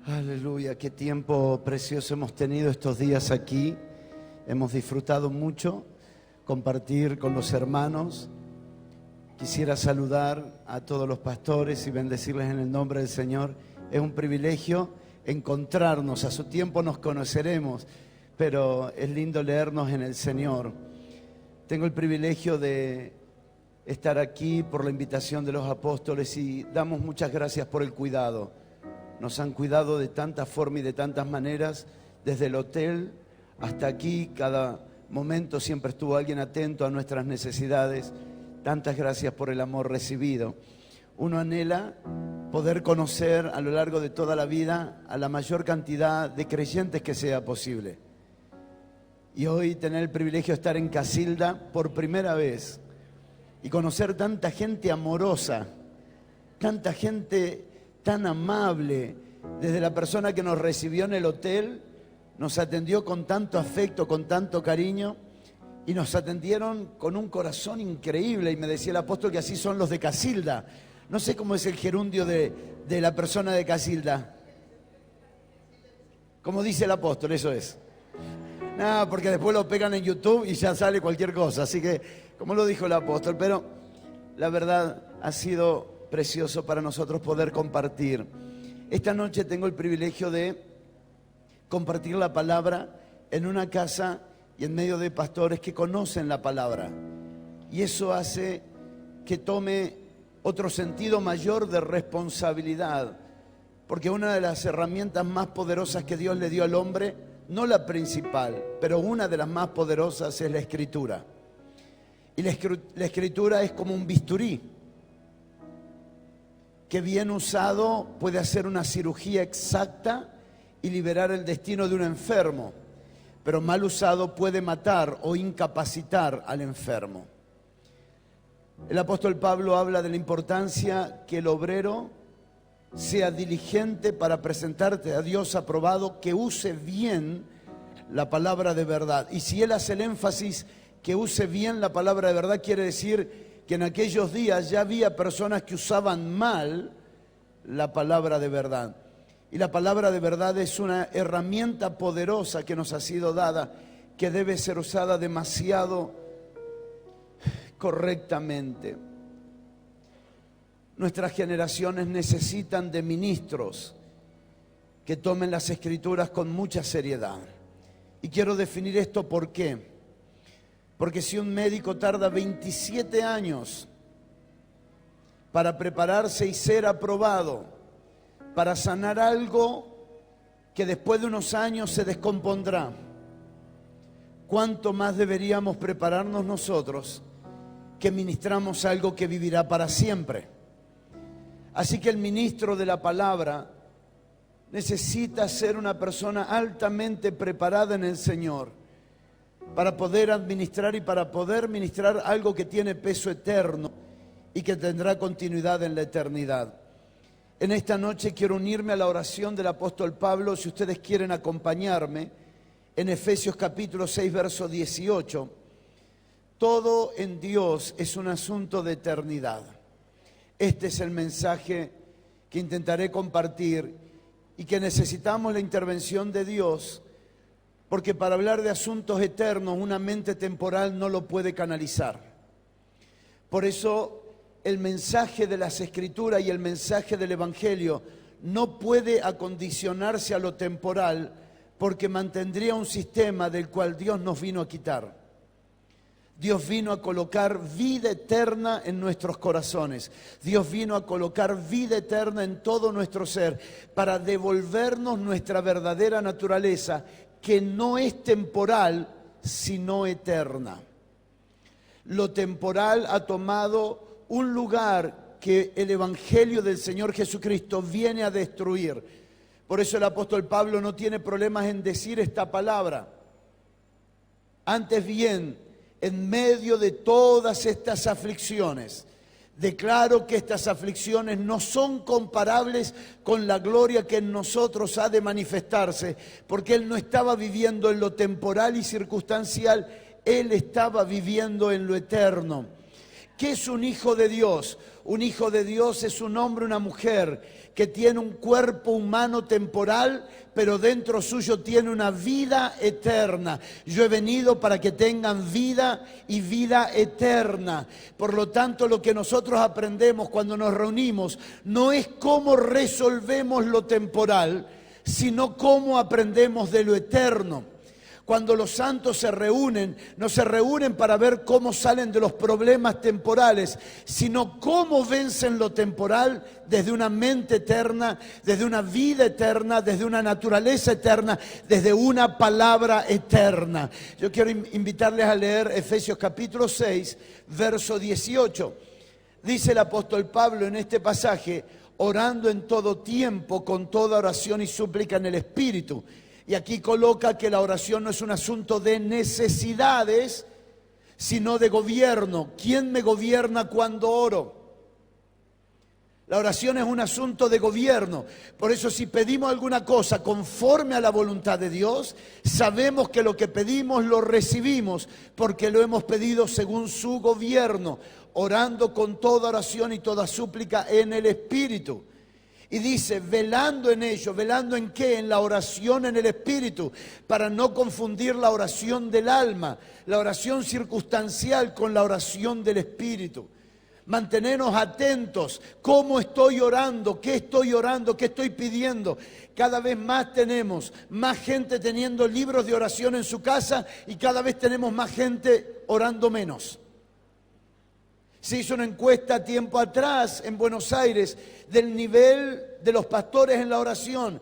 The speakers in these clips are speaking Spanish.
Aleluya, qué tiempo precioso hemos tenido estos días aquí. Hemos disfrutado mucho compartir con los hermanos. Quisiera saludar a todos los pastores y bendecirles en el nombre del Señor. Es un privilegio encontrarnos, a su tiempo nos conoceremos, pero es lindo leernos en el Señor. Tengo el privilegio de estar aquí por la invitación de los apóstoles y damos muchas gracias por el cuidado. Nos han cuidado de tanta forma y de tantas maneras, desde el hotel hasta aquí. Cada momento siempre estuvo alguien atento a nuestras necesidades. Tantas gracias por el amor recibido. Uno anhela poder conocer a lo largo de toda la vida a la mayor cantidad de creyentes que sea posible. Y hoy tener el privilegio de estar en Casilda por primera vez y conocer tanta gente amorosa, tanta gente tan amable, desde la persona que nos recibió en el hotel, nos atendió con tanto afecto, con tanto cariño, y nos atendieron con un corazón increíble. Y me decía el apóstol que así son los de Casilda. No sé cómo es el gerundio de la persona de Casilda. Como dice el apóstol, eso es. No, porque después lo pegan en YouTube y ya sale cualquier cosa. Así que, como lo dijo el apóstol, pero la verdad ha sido precioso para nosotros poder compartir. Esta noche tengo el privilegio de compartir la palabra en una casa y en medio de pastores que conocen la palabra. Y eso hace que tome otro sentido mayor de responsabilidad, porque una de las herramientas más poderosas que Dios le dio al hombre, no la principal, pero una de las más poderosas es la Escritura. Y la Escritura es como un bisturí, que bien usado puede hacer una cirugía exacta y liberar el destino de un enfermo, pero mal usado puede matar o incapacitar al enfermo. El apóstol Pablo habla de la importancia que el obrero sea diligente para presentarte a Dios aprobado, que use bien la palabra de verdad. Y si él hace el énfasis que use bien la palabra de verdad, quiere decir que en aquellos días ya había personas que usaban mal la palabra de verdad. Y la palabra de verdad es una herramienta poderosa que nos ha sido dada, que debe ser usada demasiado correctamente. Nuestras generaciones necesitan de ministros que tomen las Escrituras con mucha seriedad. Y quiero definir esto, ¿por qué? Porque si un médico tarda 27 años para prepararse y ser aprobado, para sanar algo que después de unos años se descompondrá, ¿cuánto más deberíamos prepararnos nosotros que ministramos algo que vivirá para siempre? Así que el ministro de la palabra necesita ser una persona altamente preparada en el Señor, para poder administrar y para poder ministrar algo que tiene peso eterno y que tendrá continuidad en la eternidad. En esta noche quiero unirme a la oración del apóstol Pablo, si ustedes quieren acompañarme, en Efesios capítulo 6, verso 18. Todo en Dios es un asunto de eternidad. Este es el mensaje que intentaré compartir y que necesitamos la intervención de Dios, porque para hablar de asuntos eternos una mente temporal no lo puede canalizar. Por eso el mensaje de las Escrituras y el mensaje del Evangelio no puede acondicionarse a lo temporal, porque mantendría un sistema del cual Dios nos vino a quitar. Dios vino a colocar vida eterna en nuestros corazones. Dios vino a colocar vida eterna en todo nuestro ser, para devolvernos nuestra verdadera naturaleza, que no es temporal, sino eterna. Lo temporal ha tomado un lugar que el Evangelio del Señor Jesucristo viene a destruir. Por eso el apóstol Pablo no tiene problemas en decir esta palabra. Antes bien, en medio de todas estas aflicciones, declaro que estas aflicciones no son comparables con la gloria que en nosotros ha de manifestarse, porque él no estaba viviendo en lo temporal y circunstancial, él estaba viviendo en lo eterno. ¿Qué es un hijo de Dios? Un hijo de Dios es un hombre, una mujer que tiene un cuerpo humano temporal, pero dentro suyo tiene una vida eterna. Yo he venido para que tengan vida y vida eterna. Por lo tanto, lo que nosotros aprendemos cuando nos reunimos no es cómo resolvemos lo temporal, sino cómo aprendemos de lo eterno. Cuando los santos se reúnen, no se reúnen para ver cómo salen de los problemas temporales, sino cómo vencen lo temporal desde una mente eterna, desde una vida eterna, desde una naturaleza eterna, desde una palabra eterna. Yo quiero invitarles a leer Efesios capítulo 6, verso 18. Dice el apóstol Pablo en este pasaje: orando en todo tiempo, con toda oración y súplica en el Espíritu. Y aquí coloca que la oración no es un asunto de necesidades, sino de gobierno. ¿Quién me gobierna cuando oro? La oración es un asunto de gobierno. Por eso, si pedimos alguna cosa conforme a la voluntad de Dios, sabemos que lo que pedimos lo recibimos, porque lo hemos pedido según su gobierno, orando con toda oración y toda súplica en el Espíritu. Y dice, velando en ello. ¿Velando en qué? En la oración en el Espíritu, para no confundir la oración del alma, la oración circunstancial con la oración del Espíritu. Mantenernos atentos. ¿Cómo estoy orando? ¿Qué estoy orando? ¿Qué estoy pidiendo? Cada vez más tenemos más gente teniendo libros de oración en su casa y cada vez tenemos más gente orando menos. Se hizo una encuesta tiempo atrás en Buenos Aires del nivel de los pastores en la oración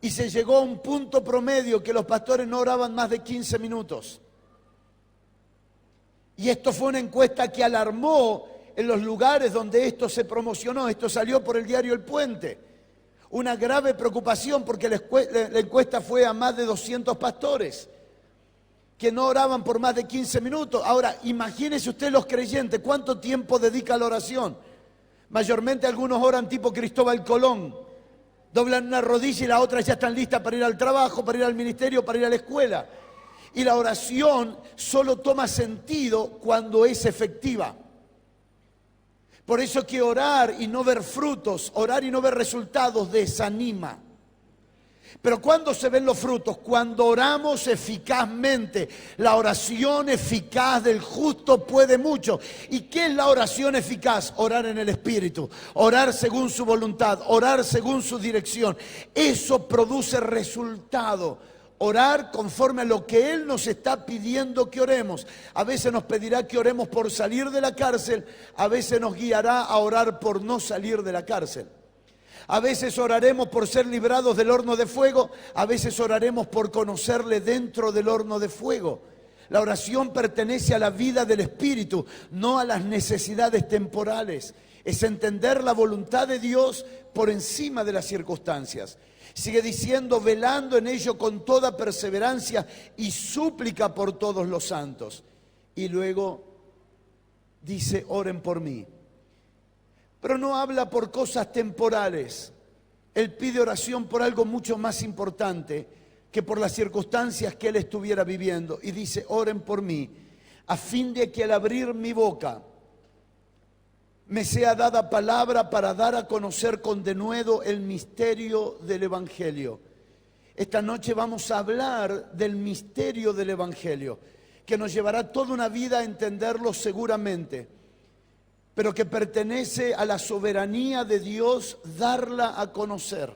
y se llegó a un punto promedio que los pastores no oraban más de 15 minutos. Y esto fue una encuesta que alarmó en los lugares donde esto se promocionó. Esto salió por el diario El Puente. Una grave preocupación porque la encuesta fue a más de 200 pastores que no oraban por más de 15 minutos. Ahora, imagínese usted los creyentes, ¿cuánto tiempo dedica a la oración? Mayormente algunos oran tipo Cristóbal Colón. Doblan una rodilla y la otra ya están listas para ir al trabajo, para ir al ministerio, para ir a la escuela. Y la oración solo toma sentido cuando es efectiva. Por eso que orar y no ver frutos, orar y no ver resultados desanima. Pero ¿cuándo se ven los frutos? Cuando oramos eficazmente. La oración eficaz del justo puede mucho. ¿Y qué es la oración eficaz? Orar en el Espíritu, orar según su voluntad, orar según su dirección. Eso produce resultado. Orar conforme a lo que Él nos está pidiendo que oremos. A veces nos pedirá que oremos por salir de la cárcel, a veces nos guiará a orar por no salir de la cárcel. A veces oraremos por ser librados del horno de fuego, a veces oraremos por conocerle dentro del horno de fuego. La oración pertenece a la vida del Espíritu, no a las necesidades temporales. Es entender la voluntad de Dios por encima de las circunstancias. Sigue diciendo, velando en ello con toda perseverancia y súplica por todos los santos. Y luego dice, oren por mí. Pero no habla por cosas temporales. Él pide oración por algo mucho más importante que por las circunstancias que él estuviera viviendo. Y dice, oren por mí, a fin de que al abrir mi boca me sea dada palabra para dar a conocer con denuedo el misterio del Evangelio. Esta noche vamos a hablar del misterio del Evangelio, que nos llevará toda una vida a entenderlo seguramente, pero que pertenece a la soberanía de Dios darla a conocer.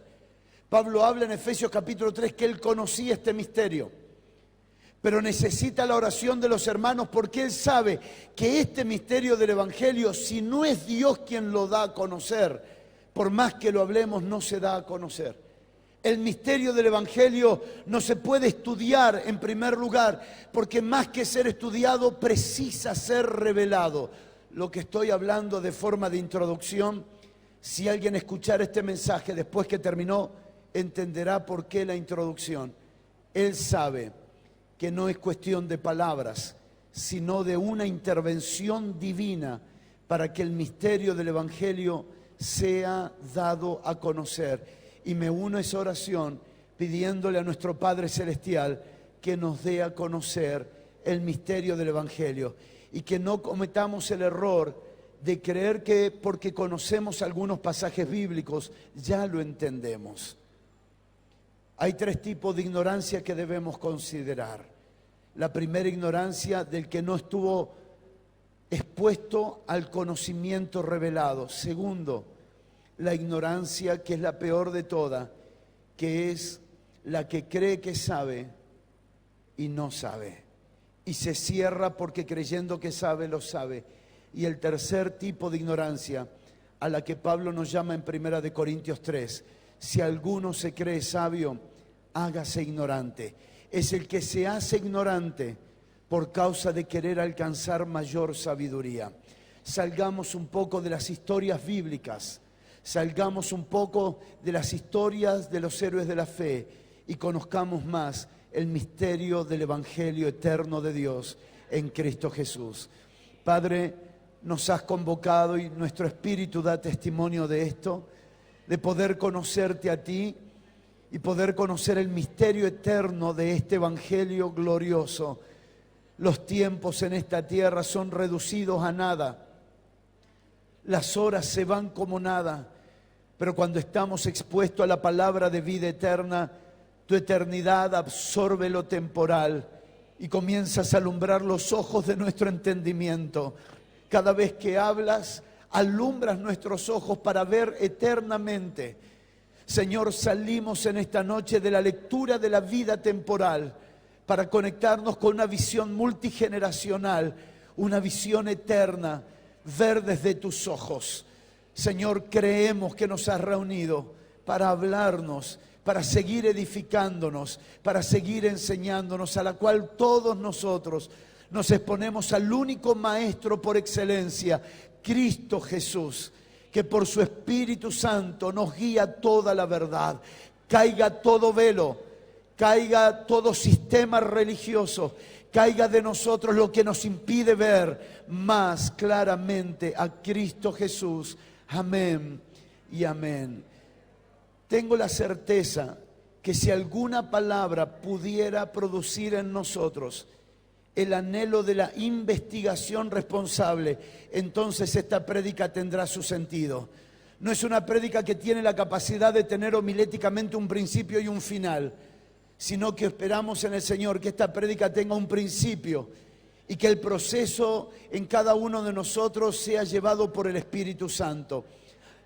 Pablo habla en Efesios capítulo 3 que él conocía este misterio, pero necesita la oración de los hermanos porque él sabe que este misterio del Evangelio, si no es Dios quien lo da a conocer, por más que lo hablemos, no se da a conocer. El misterio del Evangelio no se puede estudiar en primer lugar, porque más que ser estudiado, precisa ser revelado. Lo que estoy hablando de forma de introducción, si alguien escuchara este mensaje después que terminó, entenderá por qué la introducción. Él sabe que no es cuestión de palabras, sino de una intervención divina para que el misterio del Evangelio sea dado a conocer. Y me uno a esa oración pidiéndole a nuestro Padre Celestial que nos dé a conocer el misterio del Evangelio. Y que no cometamos el error de creer que porque conocemos algunos pasajes bíblicos ya lo entendemos. Hay tres tipos de ignorancia que debemos considerar. La primera ignorancia del que no estuvo expuesto al conocimiento revelado. Segundo, la ignorancia que es la peor de todas, que es la que cree que sabe y no sabe. Y se cierra porque creyendo que sabe, lo sabe. Y el tercer tipo de ignorancia, a la que Pablo nos llama en 1 Corintios 3, si alguno se cree sabio, hágase ignorante. Es el que se hace ignorante por causa de querer alcanzar mayor sabiduría. Salgamos un poco de las historias bíblicas, salgamos un poco de las historias de los héroes de la fe y conozcamos más el misterio del Evangelio eterno de Dios en Cristo Jesús. Padre, nos has convocado y nuestro espíritu da testimonio de esto, de poder conocerte a ti y poder conocer el misterio eterno de este Evangelio glorioso. Los tiempos en esta tierra son reducidos a nada. Las horas se van como nada. Pero cuando estamos expuestos a la palabra de vida eterna, tu eternidad absorbe lo temporal y comienzas a alumbrar los ojos de nuestro entendimiento. Cada vez que hablas, alumbras nuestros ojos para ver eternamente. Señor, salimos en esta noche de la lectura de la vida temporal para conectarnos con una visión multigeneracional, una visión eterna, ver desde tus ojos. Señor, creemos que nos has reunido para hablarnos, para seguir edificándonos, para seguir enseñándonos, a la cual todos nosotros nos exponemos al único Maestro por excelencia, Cristo Jesús, que por su Espíritu Santo nos guía toda la verdad. Caiga todo velo, caiga todo sistema religioso, caiga de nosotros lo que nos impide ver más claramente a Cristo Jesús. Amén y amén. Tengo la certeza que si alguna palabra pudiera producir en nosotros el anhelo de la investigación responsable, entonces esta prédica tendrá su sentido. No es una prédica que tiene la capacidad de tener homiléticamente un principio y un final, sino que esperamos en el Señor que esta prédica tenga un principio y que el proceso en cada uno de nosotros sea llevado por el Espíritu Santo.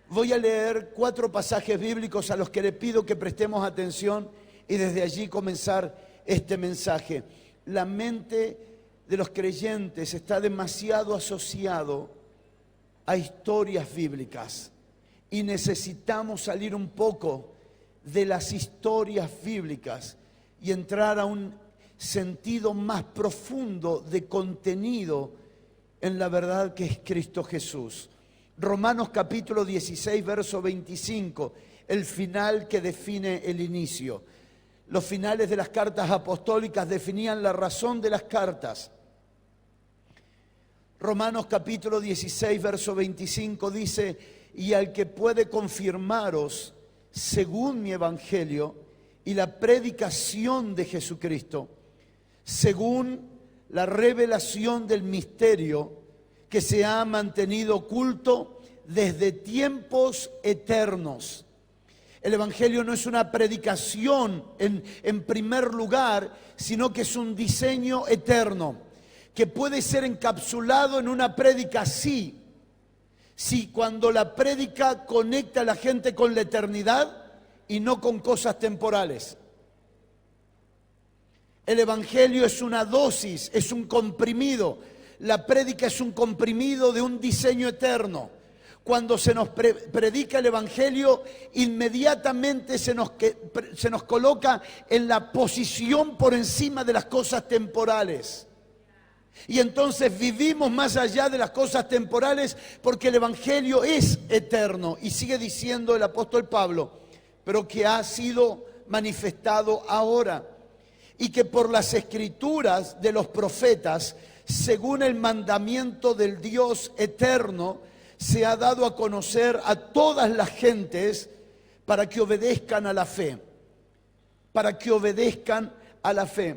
Voy a leer 4 pasajes bíblicos a los que le pido que prestemos atención y desde allí comenzar este mensaje. La mente de los creyentes está demasiado asociado a historias bíblicas y necesitamos salir un poco de las historias bíblicas y entrar a un sentido más profundo de contenido en la verdad que es Cristo Jesús. Romanos capítulo 16, verso 25, el final que define el inicio. Los finales de las cartas apostólicas definían la razón de las cartas. Romanos capítulo 16, verso 25 dice: y al que puede confirmaros según mi evangelio y la predicación de Jesucristo, según la revelación del misterio que se ha mantenido oculto desde tiempos eternos. El Evangelio no es una predicación en primer lugar, sino que es un diseño eterno, que puede ser encapsulado en una prédica, sí, cuando la prédica conecta a la gente con la eternidad y no con cosas temporales. El Evangelio es una dosis, es un comprimido. La prédica es un comprimido de un diseño eterno. Cuando se nos predica el Evangelio, inmediatamente se nos coloca en la posición por encima de las cosas temporales. Y entonces vivimos más allá de las cosas temporales porque el Evangelio es eterno. Y sigue diciendo el apóstol Pablo, pero que ha sido manifestado ahora. Y que por las escrituras de los profetas, según el mandamiento del Dios eterno, se ha dado a conocer a todas las gentes para que obedezcan a la fe. Para que obedezcan a la fe.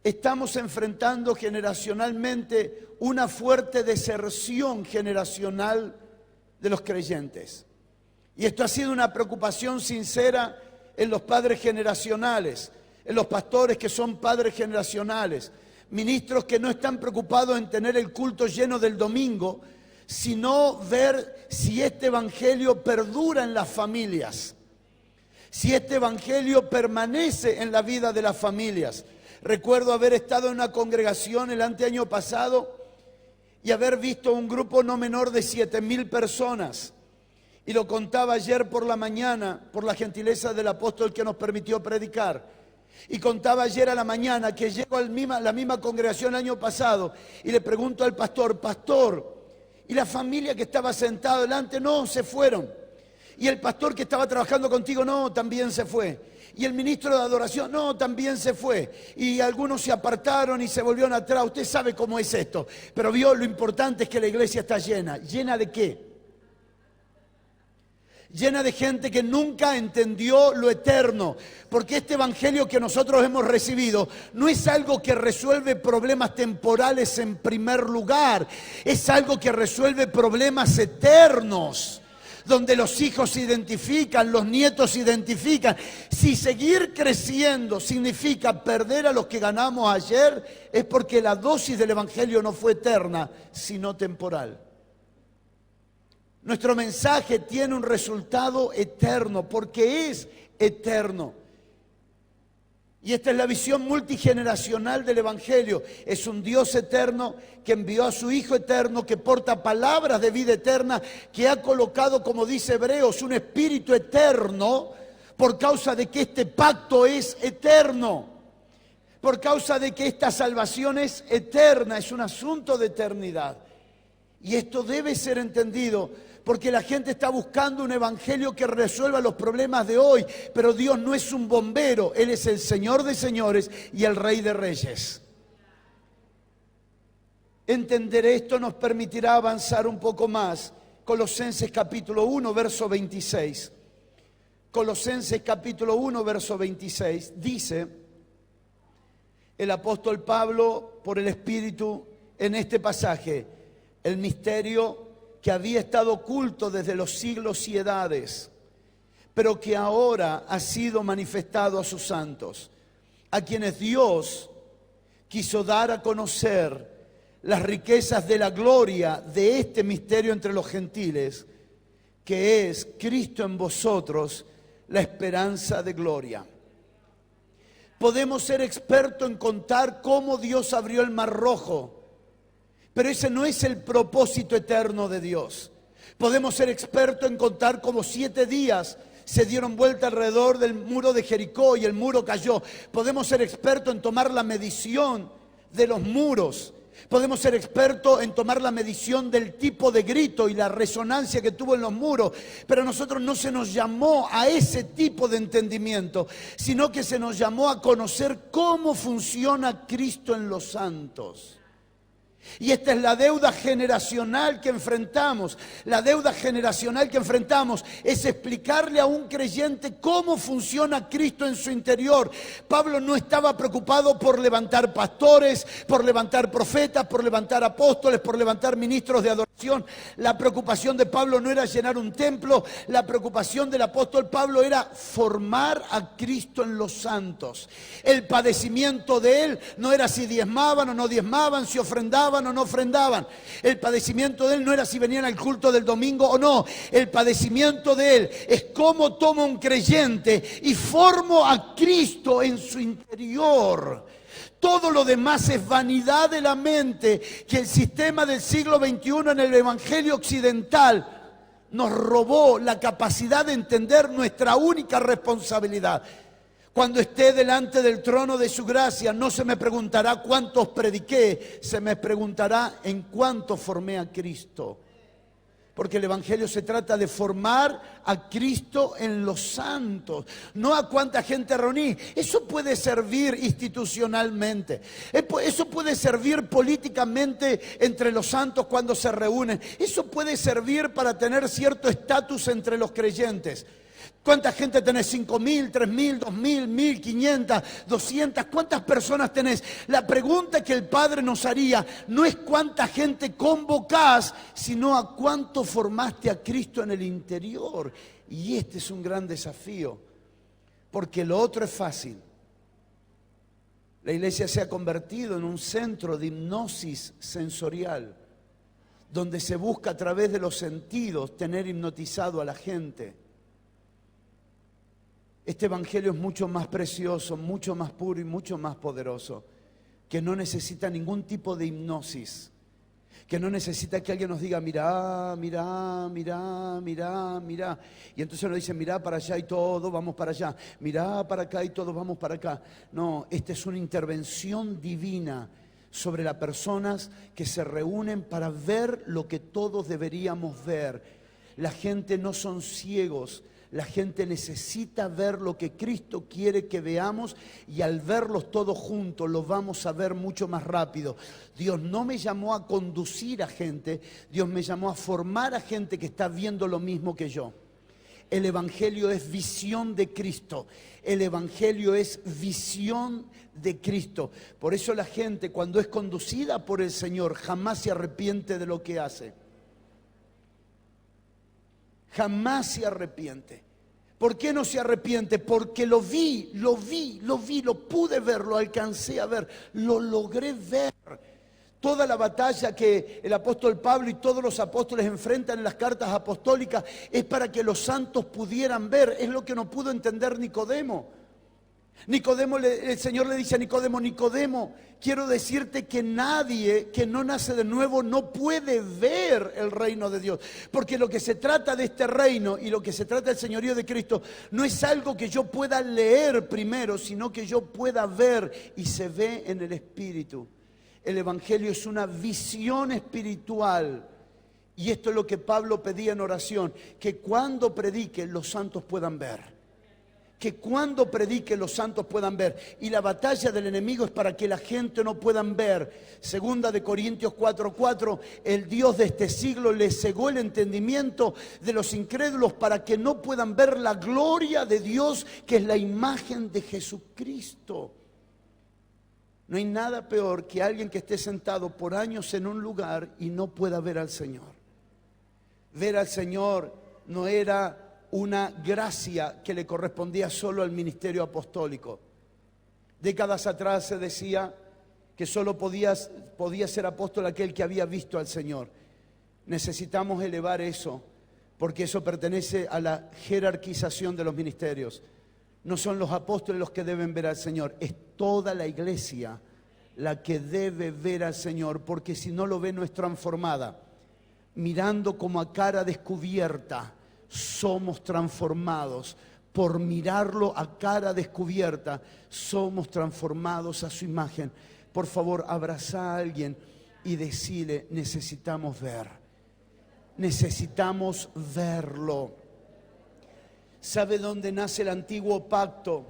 estamos enfrentando generacionalmente una fuerte deserción generacional de los creyentes. Y esto ha sido una preocupación sincera en los padres generacionales, en los pastores que son padres generacionales, ministros que no están preocupados en tener el culto lleno del domingo, sino ver si este evangelio perdura en las familias, si este evangelio permanece en la vida de las familias. Recuerdo haber estado en una congregación el anteaño pasado y haber visto un grupo no menor de 7,000 personas. Y lo contaba ayer por la mañana, por la gentileza del apóstol que nos permitió predicar. Y contaba ayer a la mañana que llego a la misma congregación el año pasado y le pregunto al pastor, pastor, ¿y la familia que estaba sentada delante? No, se fueron. Y el pastor que estaba trabajando contigo, no, también se fue. Y el ministro de adoración, no, también se fue. Y algunos se apartaron y se volvieron atrás. Usted sabe cómo es esto. Pero vio, lo importante es que la iglesia está llena. ¿Llena de qué? Llena de gente que nunca entendió lo eterno. Porque este evangelio que nosotros hemos recibido no es algo que resuelve problemas temporales en primer lugar. Es algo que resuelve problemas eternos, donde los hijos se identifican, los nietos se identifican. Si seguir creciendo significa perder a los que ganamos ayer, es porque la dosis del evangelio no fue eterna, sino temporal. Nuestro mensaje tiene un resultado eterno, porque es eterno. Y esta es la visión multigeneracional del evangelio. Es un Dios eterno que envió a su Hijo eterno, que porta palabras de vida eterna, que ha colocado, como dice Hebreos, un espíritu eterno por causa de que este pacto es eterno, por causa de que esta salvación es eterna, es un asunto de eternidad. Y esto debe ser entendido, porque la gente está buscando un evangelio que resuelva los problemas de hoy, pero Dios no es un bombero, Él es el Señor de señores y el Rey de reyes. Entender esto nos permitirá avanzar un poco más. Colosenses capítulo 1, verso 26. Colosenses capítulo 1, verso 26, dice el apóstol Pablo por el Espíritu en este pasaje: el misterio que había estado oculto desde los siglos y edades, pero que ahora ha sido manifestado a sus santos, a quienes Dios quiso dar a conocer las riquezas de la gloria de este misterio entre los gentiles, que es Cristo en vosotros, la esperanza de gloria. Podemos ser expertos en contar cómo Dios abrió el Mar Rojo, pero ese no es el propósito eterno de Dios. Podemos ser expertos en contar cómo 7 días se dieron vuelta alrededor del muro de Jericó y el muro cayó. Podemos ser expertos en tomar la medición de los muros. Podemos ser expertos en tomar la medición del tipo de grito y la resonancia que tuvo en los muros, pero a nosotros no se nos llamó a ese tipo de entendimiento, sino que se nos llamó a conocer cómo funciona Cristo en los santos. Y esta es la deuda generacional que enfrentamos. La deuda generacional que enfrentamos es explicarle a un creyente cómo funciona Cristo en su interior. Pablo no estaba preocupado por levantar pastores, por levantar profetas, por levantar apóstoles, por levantar ministros de adoración. La preocupación de Pablo no era llenar un templo. La preocupación del apóstol Pablo era formar a Cristo en los santos. El padecimiento de él no era si diezmaban o no diezmaban, si ofrendaban o no ofrendaban. El padecimiento de él no era si venían al culto del domingo o no. El padecimiento de él es cómo tomo un creyente y formo a Cristo en su interior. Todo lo demás es vanidad de la mente que el sistema del siglo XXI en el evangelio occidental nos robó la capacidad de entender nuestra única responsabilidad. Cuando esté delante del trono de su gracia, no se me preguntará cuántos prediqué, se me preguntará en cuánto formé a Cristo. Porque el evangelio se trata de formar a Cristo en los santos, no a cuánta gente reuní. Eso puede servir institucionalmente, eso puede servir políticamente entre los santos cuando se reúnen, eso puede servir para tener cierto estatus entre los creyentes. ¿Cuánta gente tenés? 5.000, 3.000, 2.000, 1.500, 200. ¿Cuántas personas tenés? La pregunta que el Padre nos haría no es cuánta gente convocás, sino a cuánto formaste a Cristo en el interior. Y este es un gran desafío, porque lo otro es fácil. La iglesia se ha convertido en un centro de hipnosis sensorial, donde se busca a través de los sentidos tener hipnotizado a la gente. Este evangelio es mucho más precioso, mucho más puro y mucho más poderoso, que no necesita ningún tipo de hipnosis, que no necesita que alguien nos diga, mirá, mirá, mirá, mirá, mirá. Y entonces nos dice, mirá para allá y todos vamos para allá, mirá para acá y todos vamos para acá. No, esta es una intervención divina sobre las personas que se reúnen para ver lo que todos deberíamos ver. La gente no son ciegos. La gente necesita ver lo que Cristo quiere que veamos, y al verlos todos juntos los vamos a ver mucho más rápido. Dios no me llamó a conducir a gente, Dios me llamó a formar a gente que está viendo lo mismo que yo. El Evangelio es visión de Cristo. El Evangelio es visión de Cristo. Por eso la gente, cuando es conducida por el Señor, jamás se arrepiente de lo que hace. Jamás se arrepiente. ¿Por qué no se arrepiente? Porque lo pude ver, lo alcancé a ver, lo logré ver. Toda la batalla que el apóstol Pablo y todos los apóstoles enfrentan en las cartas apostólicas es para que los santos pudieran ver. Es lo que no pudo entender Nicodemo. El Señor le dice a Nicodemo, Nicodemo, quiero decirte que nadie que no nace de nuevo no puede ver el reino de Dios. Porque lo que se trata de este reino y lo que se trata del señorío de Cristo no es algo que yo pueda leer primero, sino que yo pueda ver, y se ve en el Espíritu. El Evangelio es una visión espiritual. Y esto es lo que Pablo pedía en oración, que cuando predique los santos puedan ver. Que cuando predique los santos puedan ver. Y la batalla del enemigo es para que la gente no puedan ver. Segunda de Corintios 4:4, el Dios de este siglo le cegó el entendimiento de los incrédulos para que no puedan ver la gloria de Dios, que es la imagen de Jesucristo. No hay nada peor que alguien que esté sentado por años en un lugar y no pueda ver al Señor. Ver al Señor no era una gracia que le correspondía solo al ministerio apostólico. Décadas atrás se decía que solo podía ser apóstol aquel que había visto al Señor. Necesitamos elevar eso, porque eso pertenece a la jerarquización de los ministerios. No son los apóstoles los que deben ver al Señor, es toda la iglesia la que debe ver al Señor, porque si no lo ve no es transformada. Mirando como a cara descubierta, somos transformados. Por mirarlo a cara descubierta, somos transformados a su imagen. Por favor, abraza a alguien y decile, necesitamos ver. Necesitamos verlo. ¿Sabe dónde nace el antiguo pacto?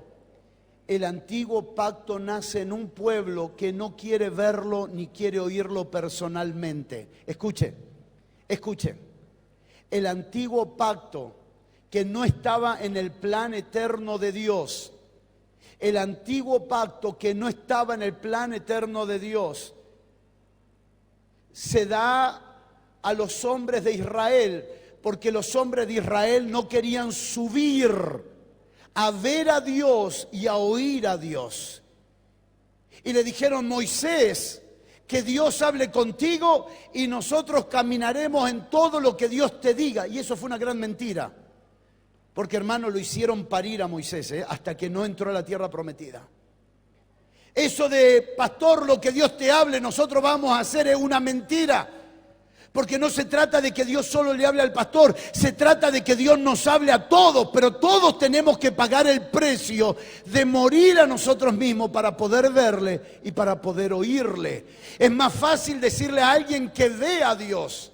El antiguo pacto nace en un pueblo que no quiere verlo ni quiere oírlo personalmente. Escuche, escuche. El antiguo pacto que no estaba en el plan eterno de Dios. El antiguo pacto que no estaba en el plan eterno de Dios. Se da a los hombres de Israel porque los hombres de Israel no querían subir a ver a Dios y a oír a Dios. Y le dijeron, Moisés, que Dios hable contigo y nosotros caminaremos en todo lo que Dios te diga. Y eso fue una gran mentira. Porque, hermano, lo hicieron parir a Moisés, hasta que no entró a la tierra prometida. Eso de, pastor, lo que Dios te hable, nosotros vamos a hacer, es una mentira. Porque no se trata de que Dios solo le hable al pastor, se trata de que Dios nos hable a todos, pero todos tenemos que pagar el precio de morir a nosotros mismos para poder verle y para poder oírle. Es más fácil decirle a alguien que ve a Dios.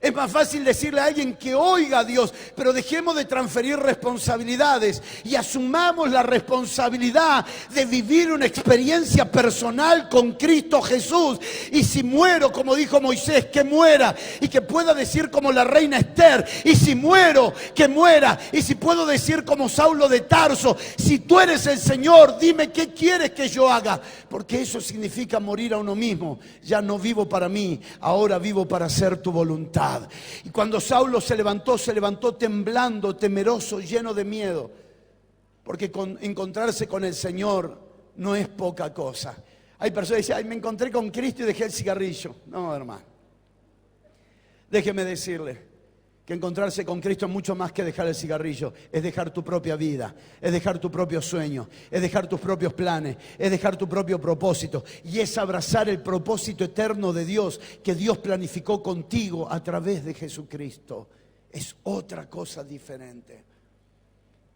Es más fácil decirle a alguien que oiga a Dios, pero dejemos de transferir responsabilidades y asumamos la responsabilidad de vivir una experiencia personal con Cristo Jesús. Y si muero, como dijo Moisés, que muera, y que pueda decir como la reina Esther, y si muero, que muera, y si puedo decir como Saulo de Tarso, si tú eres el Señor, dime qué quieres que yo haga, porque eso significa morir a uno mismo. Ya no vivo para mí, ahora vivo para hacer tu voluntad. Y cuando Saulo se levantó temblando, temeroso, lleno de miedo, porque encontrarse con el Señor no es poca cosa. Hay personas que dicen, ay, me encontré con Cristo y dejé el cigarrillo. No, hermano, déjeme decirle que encontrarse con Cristo es mucho más que dejar el cigarrillo. Es dejar tu propia vida, es dejar tu propio sueño, es dejar tus propios planes, es dejar tu propio propósito. Y es abrazar el propósito eterno de Dios que Dios planificó contigo a través de Jesucristo. Es otra cosa diferente.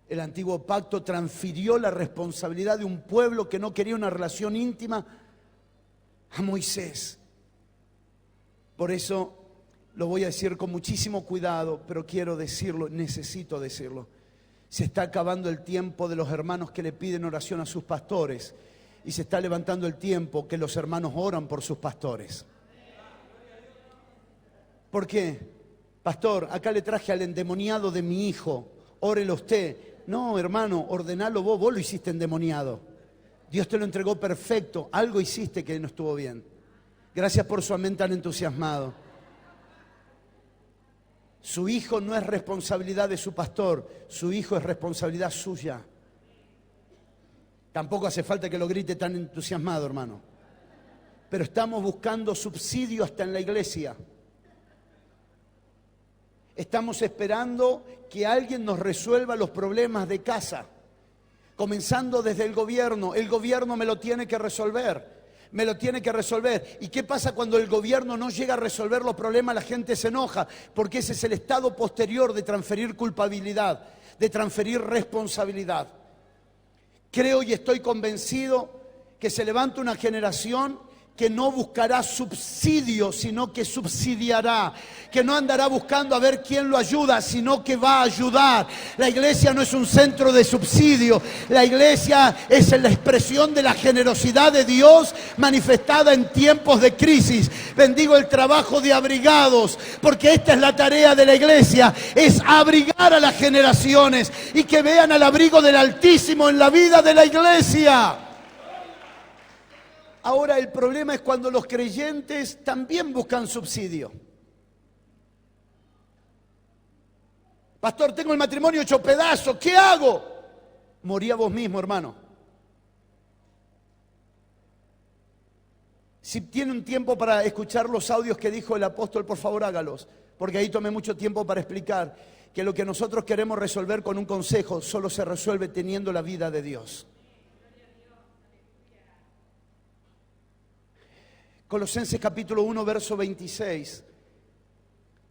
El antiguo pacto transfirió la responsabilidad de un pueblo que no quería una relación íntima a Moisés. Por eso lo voy a decir con muchísimo cuidado, pero quiero decirlo, necesito decirlo. Se está acabando el tiempo de los hermanos que le piden oración a sus pastores y se está levantando el tiempo que los hermanos oran por sus pastores. ¿Por qué? Pastor, acá le traje al endemoniado de mi hijo, órelo usted. No, hermano, ordenalo vos lo hiciste endemoniado. Dios te lo entregó perfecto, algo hiciste que no estuvo bien. Gracias por su amén tan entusiasmado. Su hijo no es responsabilidad de su pastor, su hijo es responsabilidad suya. Tampoco hace falta que lo grite tan entusiasmado, hermano. Pero estamos buscando subsidio hasta en la iglesia. Estamos esperando que alguien nos resuelva los problemas de casa. Comenzando desde el gobierno me lo tiene que resolver. Me lo tiene que resolver. ¿Y qué pasa cuando el gobierno no llega a resolver los problemas? La gente se enoja, porque ese es el estado posterior de transferir culpabilidad, de transferir responsabilidad. Creo y estoy convencido que se levanta una generación que no buscará subsidio, sino que subsidiará, que no andará buscando a ver quién lo ayuda, sino que va a ayudar. La iglesia no es un centro de subsidio, la iglesia es la expresión de la generosidad de Dios manifestada en tiempos de crisis. Bendigo el trabajo de abrigados, porque esta es la tarea de la iglesia, es abrigar a las generaciones y que vean al abrigo del Altísimo en la vida de la iglesia. Ahora el problema es cuando los creyentes también buscan subsidio. Pastor, tengo el matrimonio hecho pedazos, ¿qué hago? Morí a vos mismo, hermano. Si tiene un tiempo para escuchar los audios que dijo el apóstol, por favor hágalos, porque ahí tomé mucho tiempo para explicar que lo que nosotros queremos resolver con un consejo solo se resuelve teniendo la vida de Dios. Colosenses capítulo 1, verso 26.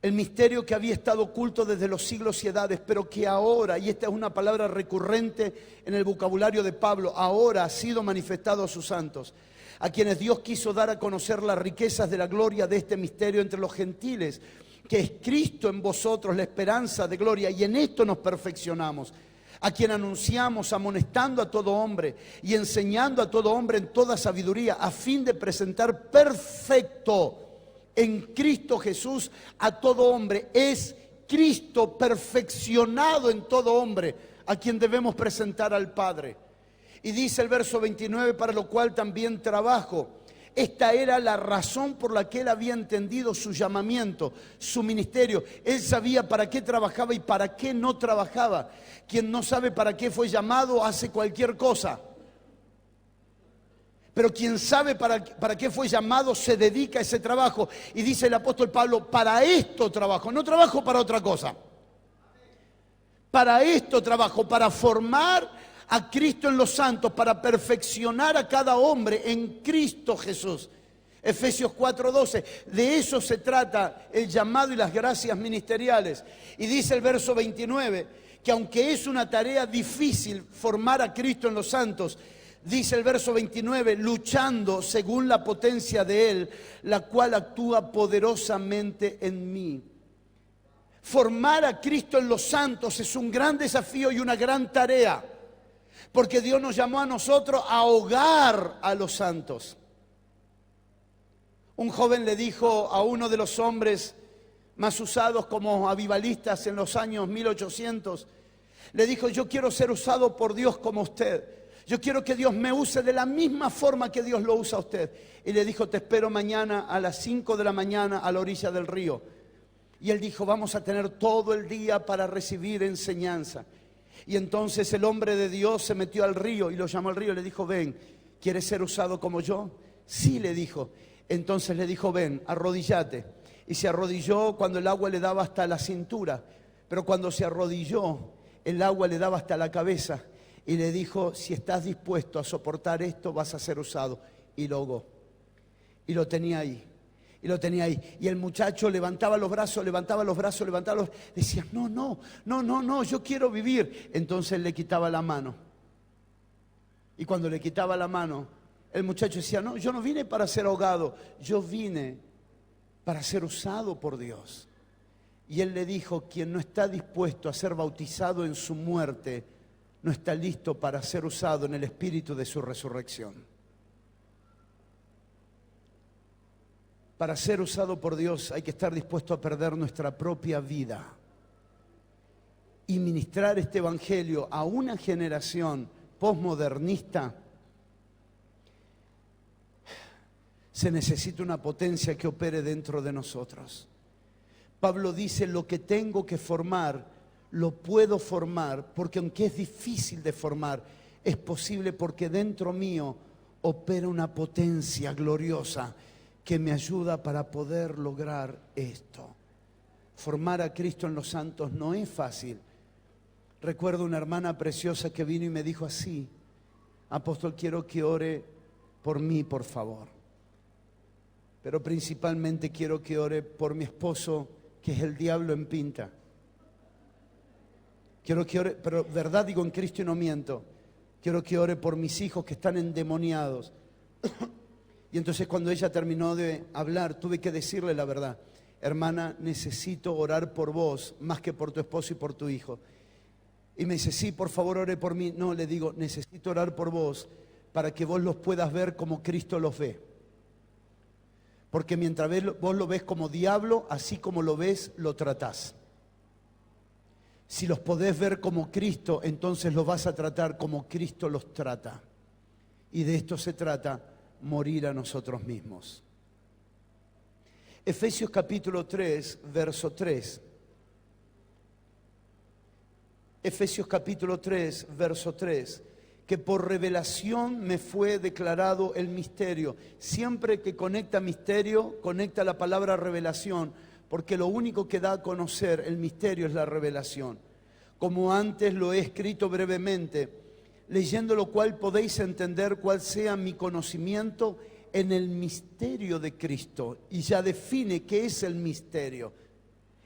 El misterio que había estado oculto desde los siglos y edades, pero que ahora, y esta es una palabra recurrente en el vocabulario de Pablo, ahora ha sido manifestado a sus santos, a quienes Dios quiso dar a conocer las riquezas de la gloria de este misterio entre los gentiles, que es Cristo en vosotros, la esperanza de gloria, y en esto nos perfeccionamos. A quien anunciamos amonestando a todo hombre y enseñando a todo hombre en toda sabiduría, a fin de presentar perfecto en Cristo Jesús a todo hombre. Es Cristo perfeccionado en todo hombre a quien debemos presentar al Padre. Y dice el verso 29, para lo cual también trabajo. Esta era la razón por la que él había entendido su llamamiento, su ministerio. Él sabía para qué trabajaba y para qué no trabajaba. Quien no sabe para qué fue llamado hace cualquier cosa. Pero quien sabe para qué fue llamado se dedica a ese trabajo. Y dice el apóstol Pablo, para esto trabajo, no trabajo para otra cosa. Para esto trabajo, para formar a Cristo en los santos, para perfeccionar a cada hombre en Cristo Jesús. Efesios 4:12, de eso se trata el llamado y las gracias ministeriales. Y dice el verso 29, que aunque es una tarea difícil formar a Cristo en los santos, dice el verso 29, luchando según la potencia de Él, la cual actúa poderosamente en mí. Formar a Cristo en los santos es un gran desafío y una gran tarea, porque Dios nos llamó a nosotros a ahogar a los santos. Un joven le dijo a uno de los hombres más usados como avivalistas en los años 1800, le dijo: yo quiero ser usado por Dios como usted. Yo quiero que Dios me use de la misma forma que Dios lo usa a usted. Y le dijo: te espero mañana a las 5 de la mañana a la orilla del río. Y él dijo: vamos a tener todo el día para recibir enseñanza. Y entonces el hombre de Dios se metió al río y lo llamó al río y le dijo: ven, ¿quieres ser usado como yo? Sí, le dijo. Entonces le dijo: ven, arrodíllate. Y se arrodilló cuando el agua le daba hasta la cintura. Pero cuando se arrodilló, el agua le daba hasta la cabeza. Y le dijo: si estás dispuesto a soportar esto, vas a ser usado. Y lo ahogó. Y lo tenía ahí. Y lo tenía ahí. Y el muchacho levantaba los brazos, decía: no, yo quiero vivir. Entonces le quitaba la mano. Y cuando le quitaba la mano, el muchacho decía: no, yo no vine para ser ahogado, yo vine para ser usado por Dios. Y él le dijo: quien no está dispuesto a ser bautizado en su muerte, no está listo para ser usado en el espíritu de su resurrección. Para ser usado por Dios hay que estar dispuesto a perder nuestra propia vida y ministrar este evangelio a una generación posmodernista. Se necesita una potencia que opere dentro de nosotros. Pablo dice: lo que tengo que formar, lo puedo formar, porque aunque es difícil de formar, es posible porque dentro mío opera una potencia gloriosa que me ayuda para poder lograr esto. Formar a Cristo en los santos no es fácil. Recuerdo una hermana preciosa que vino y me dijo así: apóstol, quiero que ore por mí, por favor. Pero principalmente quiero que ore por mi esposo, que es el diablo en pinta. Quiero que ore, pero verdad digo en Cristo y no miento. Quiero que ore por mis hijos que están endemoniados. Y entonces cuando ella terminó de hablar, tuve que decirle la verdad: hermana, necesito orar por vos más que por tu esposo y por tu hijo. Y me dice: sí, por favor, ore por mí. No, le digo: necesito orar por vos para que vos los puedas ver como Cristo los ve. Porque mientras vos lo ves como diablo, así como lo ves, lo tratás. Si los podés ver como Cristo, entonces los vas a tratar como Cristo los trata. Y de esto se trata: morir a nosotros mismos. Efesios capítulo 3, verso 3. Efesios capítulo 3, verso 3. Que por revelación me fue declarado el misterio. Siempre que conecta misterio, conecta la palabra revelación, porque lo único que da a conocer el misterio es la revelación. Como antes lo he escrito brevemente, leyendo lo cual podéis entender cuál sea mi conocimiento en el misterio de Cristo. Y ya define qué es el misterio.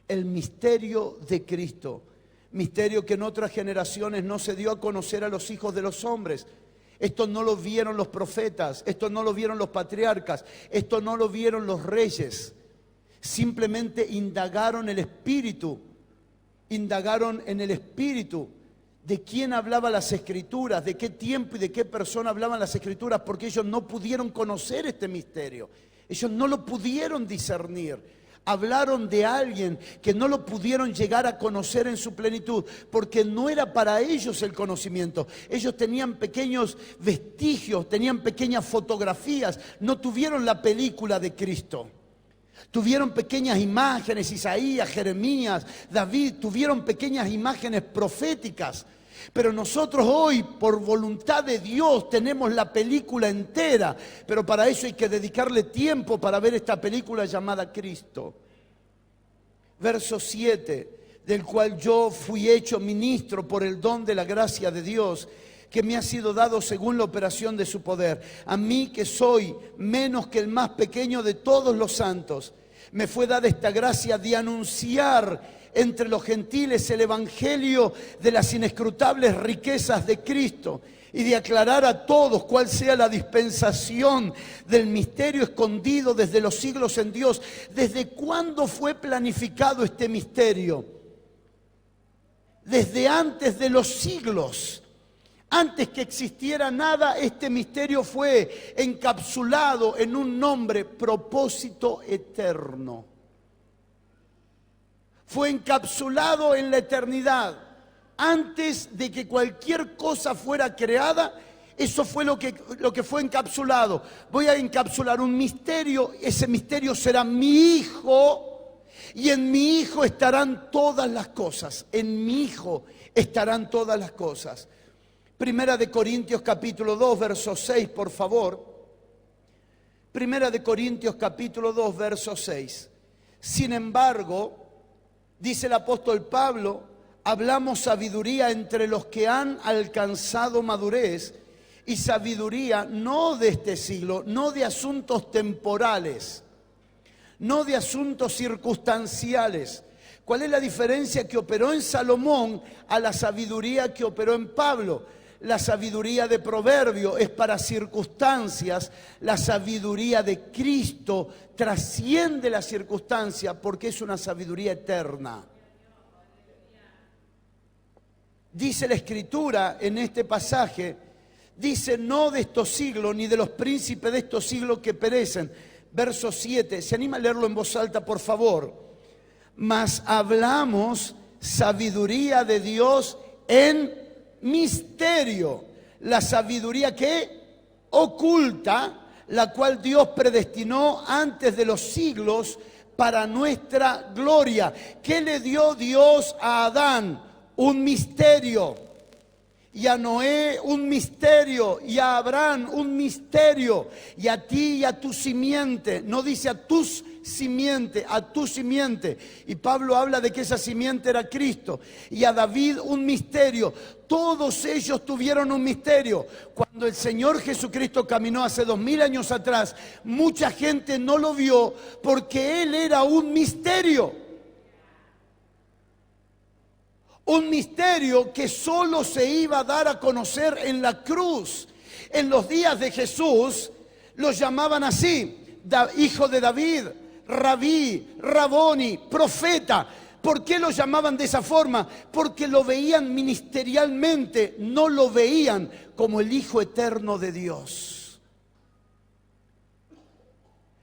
El misterio de Cristo. Misterio que en otras generaciones no se dio a conocer a los hijos de los hombres. Esto no lo vieron los profetas, esto no lo vieron los patriarcas, esto no lo vieron los reyes. Simplemente indagaron el espíritu, indagaron en el espíritu de quién hablaba las escrituras, de qué tiempo y de qué persona hablaban las escrituras, porque ellos no pudieron conocer este misterio, ellos no lo pudieron discernir. Hablaron de alguien que no lo pudieron llegar a conocer en su plenitud, porque no era para ellos el conocimiento. Ellos tenían pequeños vestigios, tenían pequeñas fotografías, no tuvieron la película de Cristo. Tuvieron pequeñas imágenes, Isaías, Jeremías, David, tuvieron pequeñas imágenes proféticas. Pero nosotros hoy, por voluntad de Dios, tenemos la película entera. Pero para eso hay que dedicarle tiempo para ver esta película llamada Cristo. Verso 7, del cual yo fui hecho ministro por el don de la gracia de Dios, que me ha sido dado según la operación de su poder. A mí, que soy menos que el más pequeño de todos los santos, me fue dada esta gracia de anunciar entre los gentiles el evangelio de las inescrutables riquezas de Cristo y de aclarar a todos cuál sea la dispensación del misterio escondido desde los siglos en Dios. ¿Desde cuándo fue planificado este misterio? desde antes de los siglos. Antes que existiera nada, este misterio fue encapsulado en un nombre: propósito eterno. Fue encapsulado en la eternidad. Antes de que cualquier cosa fuera creada, eso fue lo que fue encapsulado. Voy a encapsular un misterio, ese misterio será mi Hijo, y en mi Hijo estarán todas las cosas. En mi Hijo estarán todas las cosas. Primera de Corintios capítulo 2, verso 6, por favor. Primera de Corintios capítulo 2, verso 6. Sin embargo, dice el apóstol Pablo, hablamos sabiduría entre los que han alcanzado madurez, y sabiduría no de este siglo, no de asuntos temporales, no de asuntos circunstanciales. ¿Cuál es la diferencia que operó en Salomón a la sabiduría que operó en Pablo? La sabiduría de Proverbio es para circunstancias, la sabiduría de Cristo trasciende la circunstancia porque es una sabiduría eterna. Dice la Escritura en este pasaje, dice: no de estos siglos ni de los príncipes de estos siglos que perecen. Verso 7, ¿se anima a leerlo en voz alta, por favor? Mas hablamos sabiduría de Dios en misterio, la sabiduría que oculta, la cual Dios predestinó antes de los siglos para nuestra gloria. ¿Qué le dio Dios a Adán? Un misterio. Y a Noé un misterio, y a Abraham un misterio, y a ti y a tu simiente. No dice a tus simiente, a tu simiente. Y Pablo habla de que esa simiente era Cristo. Y a David un misterio. Todos ellos tuvieron un misterio. Cuando el Señor Jesucristo caminó hace 2000 años atrás, mucha gente no lo vio porque Él era un misterio. Un misterio que solo se iba a dar a conocer en la cruz. En los días de Jesús los llamaban así: hijo de David, rabí, raboni, profeta. ¿Por qué lo llamaban de esa forma? Porque lo veían ministerialmente, no lo veían como el Hijo eterno de Dios.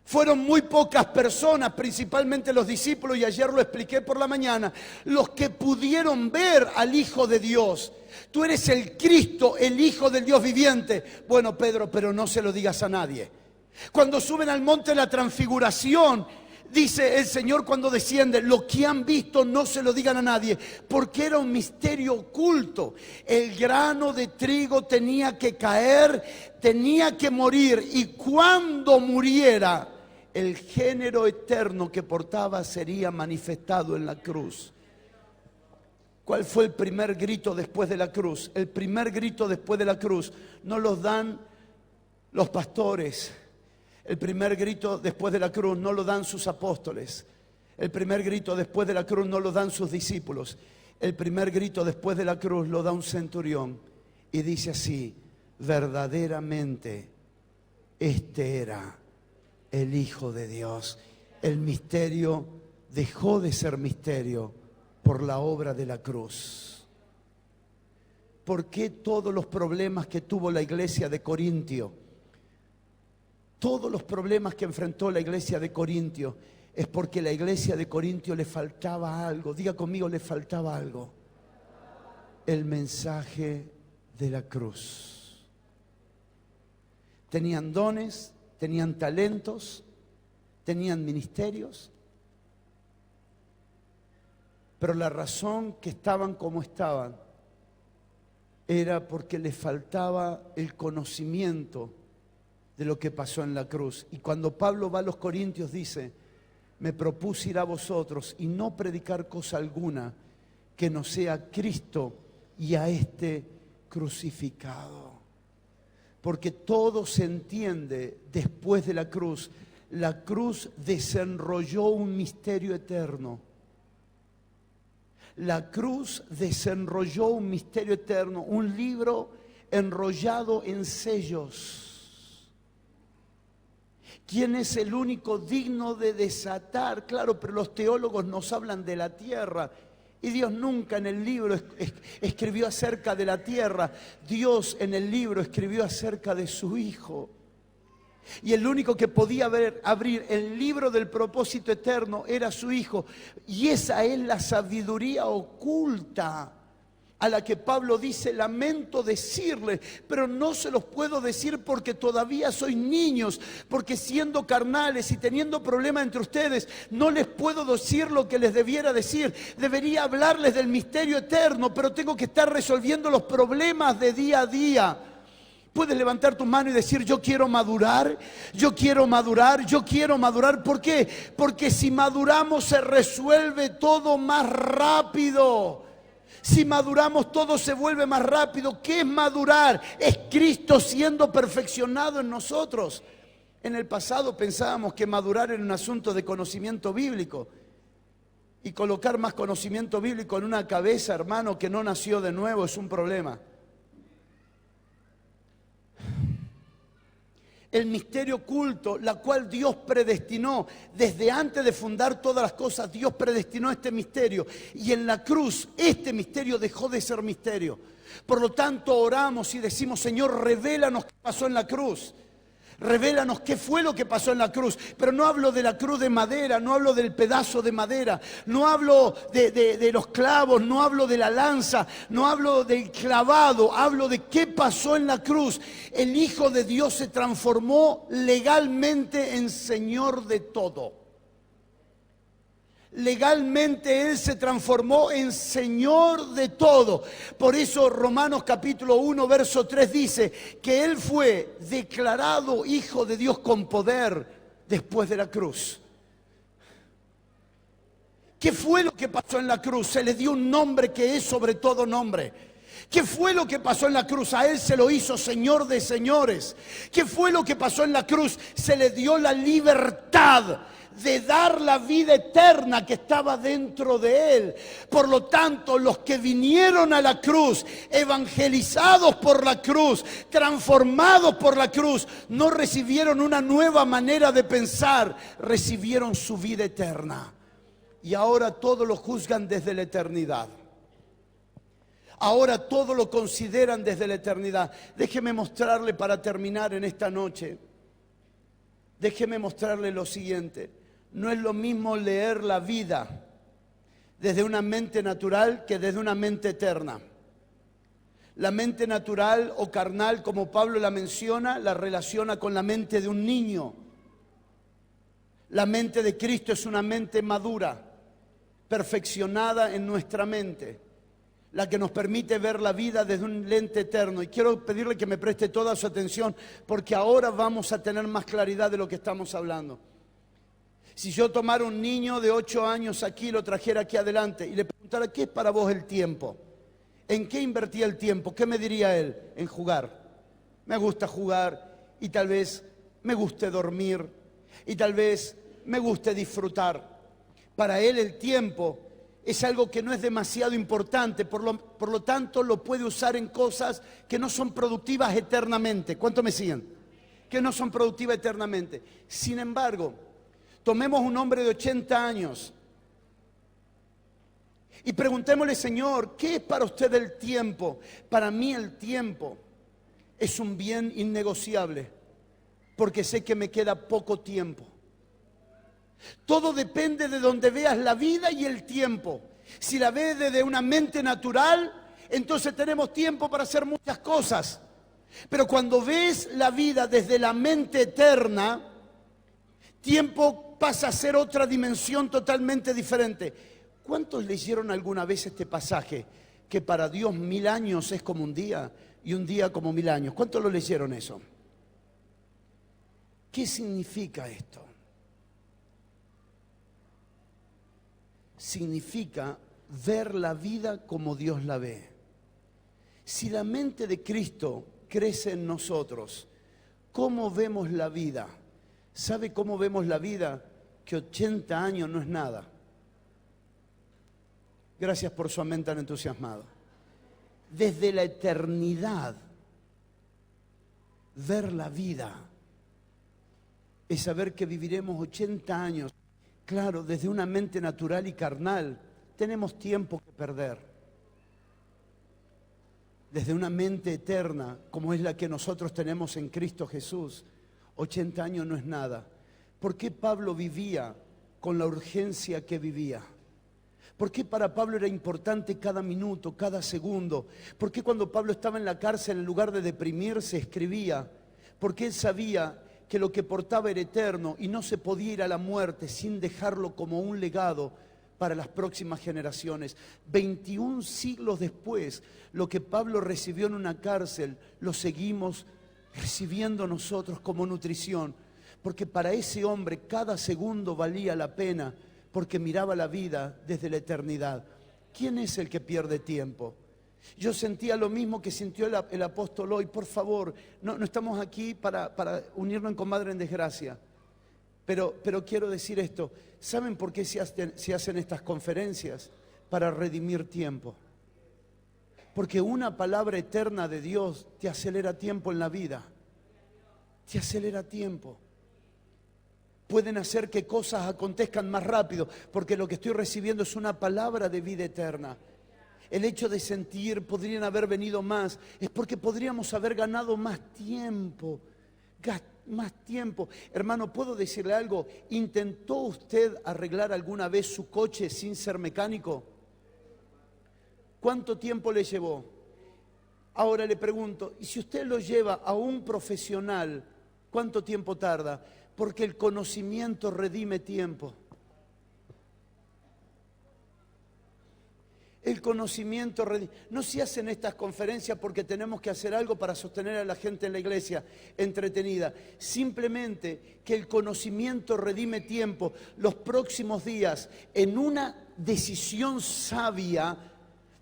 Fueron muy pocas personas, principalmente los discípulos, y ayer lo expliqué por la mañana, los que pudieron ver al Hijo de Dios. Tú eres el Cristo, el Hijo del Dios viviente. Bueno, Pedro, pero no se lo digas a nadie. Cuando suben al monte de la transfiguración, dice el Señor cuando desciende: lo que han visto no se lo digan a nadie, porque era un misterio oculto. El grano de trigo tenía que caer, tenía que morir, y cuando muriera, el género eterno que portaba sería manifestado en la cruz. ¿Cuál fue el primer grito después de la cruz? El primer grito después de la cruz no los dan los pastores. El primer grito después de la cruz no lo dan sus apóstoles. El primer grito después de la cruz no lo dan sus discípulos. El primer grito después de la cruz lo da un centurión y dice así: verdaderamente este era el Hijo de Dios. El misterio dejó de ser misterio por la obra de la cruz. ¿Por qué todos los problemas que tuvo la iglesia de Corintio, todos los problemas que enfrentó la iglesia de Corintio, es porque la iglesia de Corintio le faltaba algo? Diga conmigo: le faltaba algo. El mensaje de la cruz. Tenían dones, tenían talentos, tenían ministerios, pero la razón que estaban como estaban era porque les faltaba el conocimiento de lo que pasó en la cruz. Y cuando Pablo va a los Corintios dice: me propuse ir a vosotros y no predicar cosa alguna que no sea Cristo y a este crucificado. Porque todo se entiende después de la cruz. La cruz desenrolló un misterio eterno. La cruz desenrolló un misterio eterno, un libro enrollado en sellos. ¿Quién es el único digno de desatar? Claro, pero los teólogos nos hablan de la tierra. Y Dios nunca en el libro escribió acerca de la tierra. Dios en el libro escribió acerca de su Hijo. Y el único que podía abrir el libro del propósito eterno era su Hijo. Y esa es la sabiduría oculta a la que Pablo dice: lamento decirle, pero no se los puedo decir porque todavía sois niños, porque siendo carnales y teniendo problemas entre ustedes, no les puedo decir lo que les debiera decir. Debería hablarles del misterio eterno, pero tengo que estar resolviendo los problemas de día a día. Puedes levantar tu mano y decir: yo quiero madurar, yo quiero madurar, yo quiero madurar. ¿Por qué? Porque si maduramos se resuelve todo más rápido. Si maduramos todo se vuelve más rápido. ¿Qué es madurar? Es Cristo siendo perfeccionado en nosotros. En el pasado pensábamos que madurar era un asunto de conocimiento bíblico. Y colocar más conocimiento bíblico en una cabeza, hermano, que no nació de nuevo es un problema. El misterio oculto, la cual Dios predestinó desde antes de fundar todas las cosas. Dios predestinó este misterio, y en la cruz este misterio dejó de ser misterio. Por lo tanto oramos y decimos: Señor, revélanos qué pasó en la cruz. Revélanos qué fue lo que pasó en la cruz. Pero no hablo de la cruz de madera, no hablo del pedazo de madera, no hablo de los clavos, no hablo de la lanza, no hablo del clavado, hablo de qué pasó en la cruz. El Hijo de Dios se transformó legalmente en Señor de todo. Legalmente Él se transformó en Señor de todo. Por eso Romanos capítulo 1 verso 3 dice que Él fue declarado Hijo de Dios con poder después de la cruz. ¿Qué fue lo que pasó en la cruz? Se le dio un nombre que es sobre todo nombre. ¿Qué fue lo que pasó en la cruz? A Él se lo hizo Señor de señores. ¿Qué fue lo que pasó en la cruz? Se le dio la libertad de dar la vida eterna que estaba dentro de Él. Por lo tanto, los que vinieron a la cruz, evangelizados por la cruz, transformados por la cruz, no recibieron una nueva manera de pensar, recibieron su vida eterna. Y ahora todo lo juzgan desde la eternidad. Ahora todo lo consideran desde la eternidad. Déjeme mostrarle, para terminar en esta noche, déjeme mostrarle lo siguiente. No es lo mismo leer la vida desde una mente natural que desde una mente eterna. La mente natural o carnal, como Pablo la menciona, la relaciona con la mente de un niño. La mente de Cristo es una mente madura, perfeccionada en nuestra mente, la que nos permite ver la vida desde un lente eterno. Y quiero pedirle que me preste toda su atención, porque ahora vamos a tener más claridad de lo que estamos hablando. Si yo tomara un niño de 8 años aquí, lo trajera aquí adelante y le preguntara: ¿qué es para vos el tiempo? ¿En qué invertía el tiempo? ¿Qué me diría él? En jugar. Me gusta jugar, y tal vez me guste dormir, y tal vez me guste disfrutar. Para él el tiempo es algo que no es demasiado importante, por lo tanto lo puede usar en cosas que no son productivas eternamente. ¿Cuánto me siguen? Que no son productivas eternamente. Sin embargo, tomemos un hombre de 80 años y preguntémosle: Señor, ¿qué es para usted el tiempo? Para mí el tiempo es un bien innegociable, porque sé que me queda poco tiempo. Todo depende de donde veas la vida y el tiempo. Si la ves desde una mente natural, entonces tenemos tiempo para hacer muchas cosas. Pero cuando ves la vida desde la mente eterna, tiempo pasa a ser otra dimensión totalmente diferente. ¿Cuántos leyeron alguna vez este pasaje? Que para Dios 1000 años es como un día y un día como 1000 años. ¿Cuántos lo leyeron eso? ¿Qué significa esto? Significa ver la vida como Dios la ve. Si la mente de Cristo crece en nosotros, ¿cómo vemos la vida? ¿Sabe cómo vemos la vida? Que 80 años no es nada. Gracias por su amén tan entusiasmado. Desde la eternidad, ver la vida es saber que viviremos 80 años. Claro, desde una mente natural y carnal, tenemos tiempo que perder. Desde una mente eterna, como es la que nosotros tenemos en Cristo Jesús, 80 años no es nada. ¿Por qué Pablo vivía con la urgencia que vivía? ¿Por qué para Pablo era importante cada minuto, cada segundo? ¿Por qué cuando Pablo estaba en la cárcel, en lugar de deprimirse, escribía? Porque él sabía que lo que portaba era eterno y no se podía ir a la muerte sin dejarlo como un legado para las próximas generaciones. 21 siglos después, lo que Pablo recibió en una cárcel, lo seguimos recibiendo nosotros como nutrición. Porque para ese hombre cada segundo valía la pena, porque miraba la vida desde la eternidad. ¿Quién es el que pierde tiempo? Yo sentía lo mismo que sintió el apóstol hoy. Por favor, no estamos aquí para unirnos en comadre en desgracia. Pero quiero decir esto. ¿Saben por qué se hacen estas conferencias? Para redimir tiempo. Porque una palabra eterna de Dios te acelera tiempo en la vida. Te acelera tiempo. Pueden hacer que cosas acontezcan más rápido, porque lo que estoy recibiendo es una palabra de vida eterna. El hecho de sentir, podrían haber venido más, es porque podríamos haber ganado más tiempo. Más tiempo. Hermano, ¿puedo decirle algo? ¿Intentó usted arreglar alguna vez su coche sin ser mecánico? ¿Cuánto tiempo le llevó? Ahora le pregunto, ¿y si usted lo lleva a un profesional, cuánto tiempo tarda? Porque el conocimiento redime tiempo. El conocimiento redime. No se hacen estas conferencias porque tenemos que hacer algo para sostener a la gente en la iglesia entretenida. Simplemente que el conocimiento redime tiempo. Los próximos días, en una decisión sabia,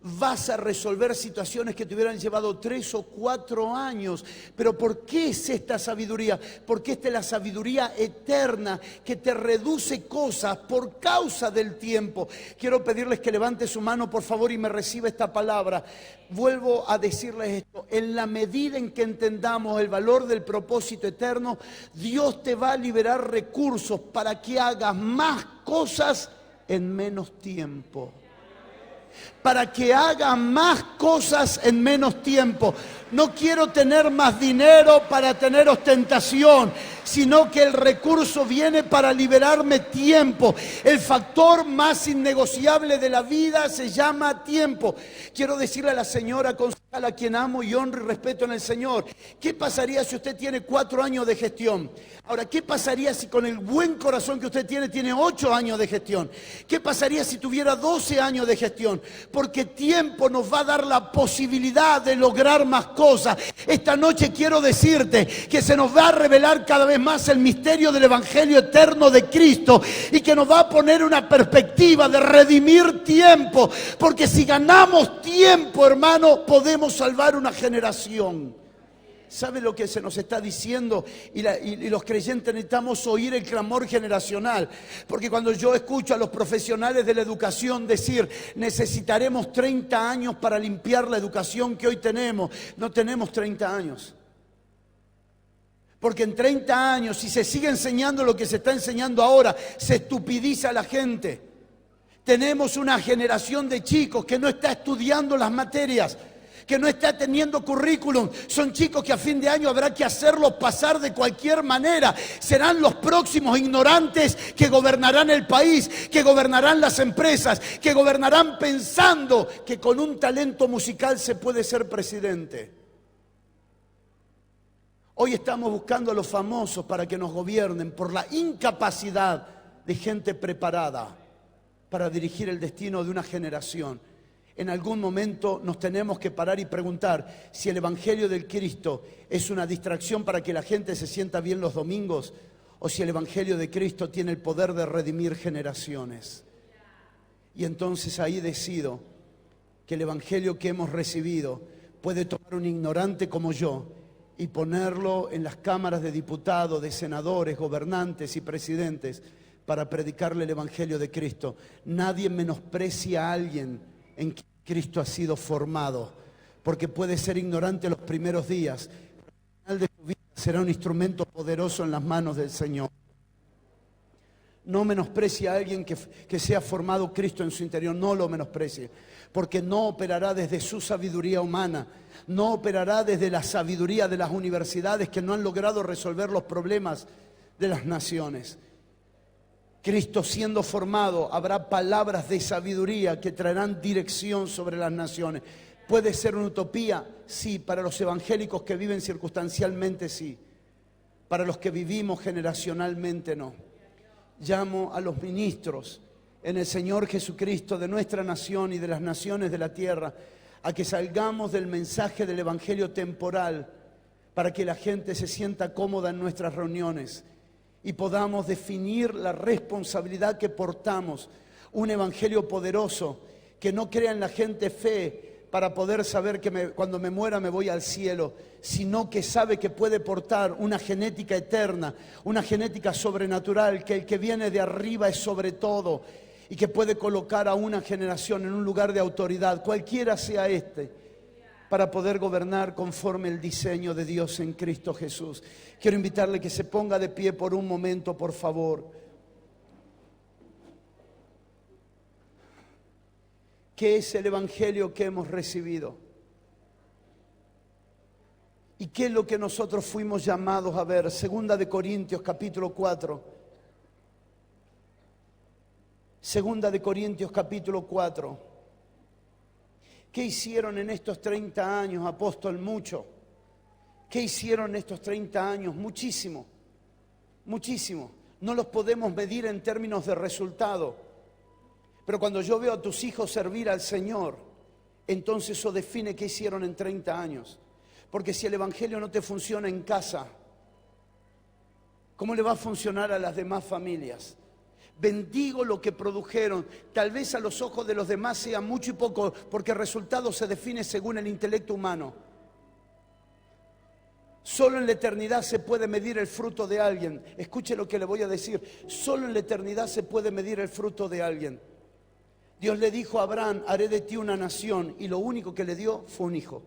vas a resolver situaciones que te hubieran llevado 3 o 4 años. Pero ¿por qué es esta sabiduría? Porque esta es la sabiduría eterna que te reduce cosas por causa del tiempo. Quiero pedirles que levante su mano, por favor, y me reciba esta palabra. Vuelvo a decirles esto. En la medida en que entendamos el valor del propósito eterno, Dios te va a liberar recursos para que hagas más cosas en menos tiempo. Para que haga más cosas en menos tiempo. No quiero tener más dinero para tener ostentación, sino que el recurso viene para liberarme tiempo. El factor más innegociable de la vida se llama tiempo. Quiero decirle a la señora concejal, a quien amo y honro y respeto en el Señor, ¿qué pasaría si usted tiene 4 años de gestión? Ahora, ¿qué pasaría si con el buen corazón que usted tiene 8 años de gestión? ¿Qué pasaría si tuviera 12 años de gestión? Porque tiempo nos va a dar la posibilidad de lograr más cosas. Esta noche quiero decirte que se nos va a revelar cada vez más el misterio del Evangelio eterno de Cristo y que nos va a poner una perspectiva de redimir tiempo. Porque si ganamos tiempo, hermano, podemos salvar una generación. ¿Sabe lo que se nos está diciendo? Y los creyentes necesitamos oír el clamor generacional. Porque cuando yo escucho a los profesionales de la educación decir, necesitaremos 30 años para limpiar la educación que hoy tenemos. No tenemos 30 años. Porque en 30 años, si se sigue enseñando lo que se está enseñando ahora, se estupidiza a la gente. Tenemos una generación de chicos que no está estudiando las materias, que no está teniendo currículum. Son chicos que a fin de año habrá que hacerlos pasar de cualquier manera. Serán los próximos ignorantes que gobernarán el país, que gobernarán las empresas, que gobernarán pensando que con un talento musical se puede ser presidente. Hoy estamos buscando a los famosos para que nos gobiernen por la incapacidad de gente preparada para dirigir el destino de una generación. En algún momento nos tenemos que parar y preguntar si el Evangelio del Cristo es una distracción para que la gente se sienta bien los domingos o si el Evangelio de Cristo tiene el poder de redimir generaciones. Y entonces ahí decido que el Evangelio que hemos recibido puede tomar un ignorante como yo y ponerlo en las cámaras de diputados, de senadores, gobernantes y presidentes para predicarle el Evangelio de Cristo. Nadie menosprecia a alguien en que Cristo ha sido formado, porque puede ser ignorante los primeros días, pero al final de su vida será un instrumento poderoso en las manos del Señor. No menosprecie a alguien que sea formado Cristo en su interior, no lo menosprecie, porque no operará desde su sabiduría humana, no operará desde la sabiduría de las universidades que no han logrado resolver los problemas de las naciones. Cristo siendo formado, habrá palabras de sabiduría que traerán dirección sobre las naciones. ¿Puede ser una utopía? Sí, para los evangélicos que viven circunstancialmente sí, para los que vivimos generacionalmente no. Llamo a los ministros en el Señor Jesucristo de nuestra nación y de las naciones de la tierra a que salgamos del mensaje del evangelio temporal para que la gente se sienta cómoda en nuestras reuniones y podamos definir la responsabilidad que portamos, un evangelio poderoso que no crea en la gente fe para poder saber que cuando me muera me voy al cielo, sino que sabe que puede portar una genética eterna, una genética sobrenatural, que el que viene de arriba es sobre todo y que puede colocar a una generación en un lugar de autoridad, cualquiera sea este, para poder gobernar conforme el diseño de Dios en Cristo Jesús. Quiero invitarle que se ponga de pie por un momento, por favor. ¿Qué es el evangelio que hemos recibido? ¿Y qué es lo que nosotros fuimos llamados a ver? Segunda de Corintios capítulo 4. Segunda de Corintios capítulo 4. ¿Qué hicieron en estos 30 años, apóstol? Mucho. ¿Qué hicieron en estos 30 años? Muchísimo. Muchísimo. No los podemos medir en términos de resultado. Pero cuando yo veo a tus hijos servir al Señor, entonces eso define qué hicieron en 30 años. Porque si el evangelio no te funciona en casa, ¿cómo le va a funcionar a las demás familias? Bendigo lo que produjeron. Tal vez a los ojos de los demás sea mucho y poco, porque el resultado se define según el intelecto humano. Solo en la eternidad se puede medir el fruto de alguien. Escuche lo que le voy a decir. Solo en la eternidad se puede medir el fruto de alguien. Dios le dijo a Abraham, haré de ti una nación, y lo único que le dio fue un hijo.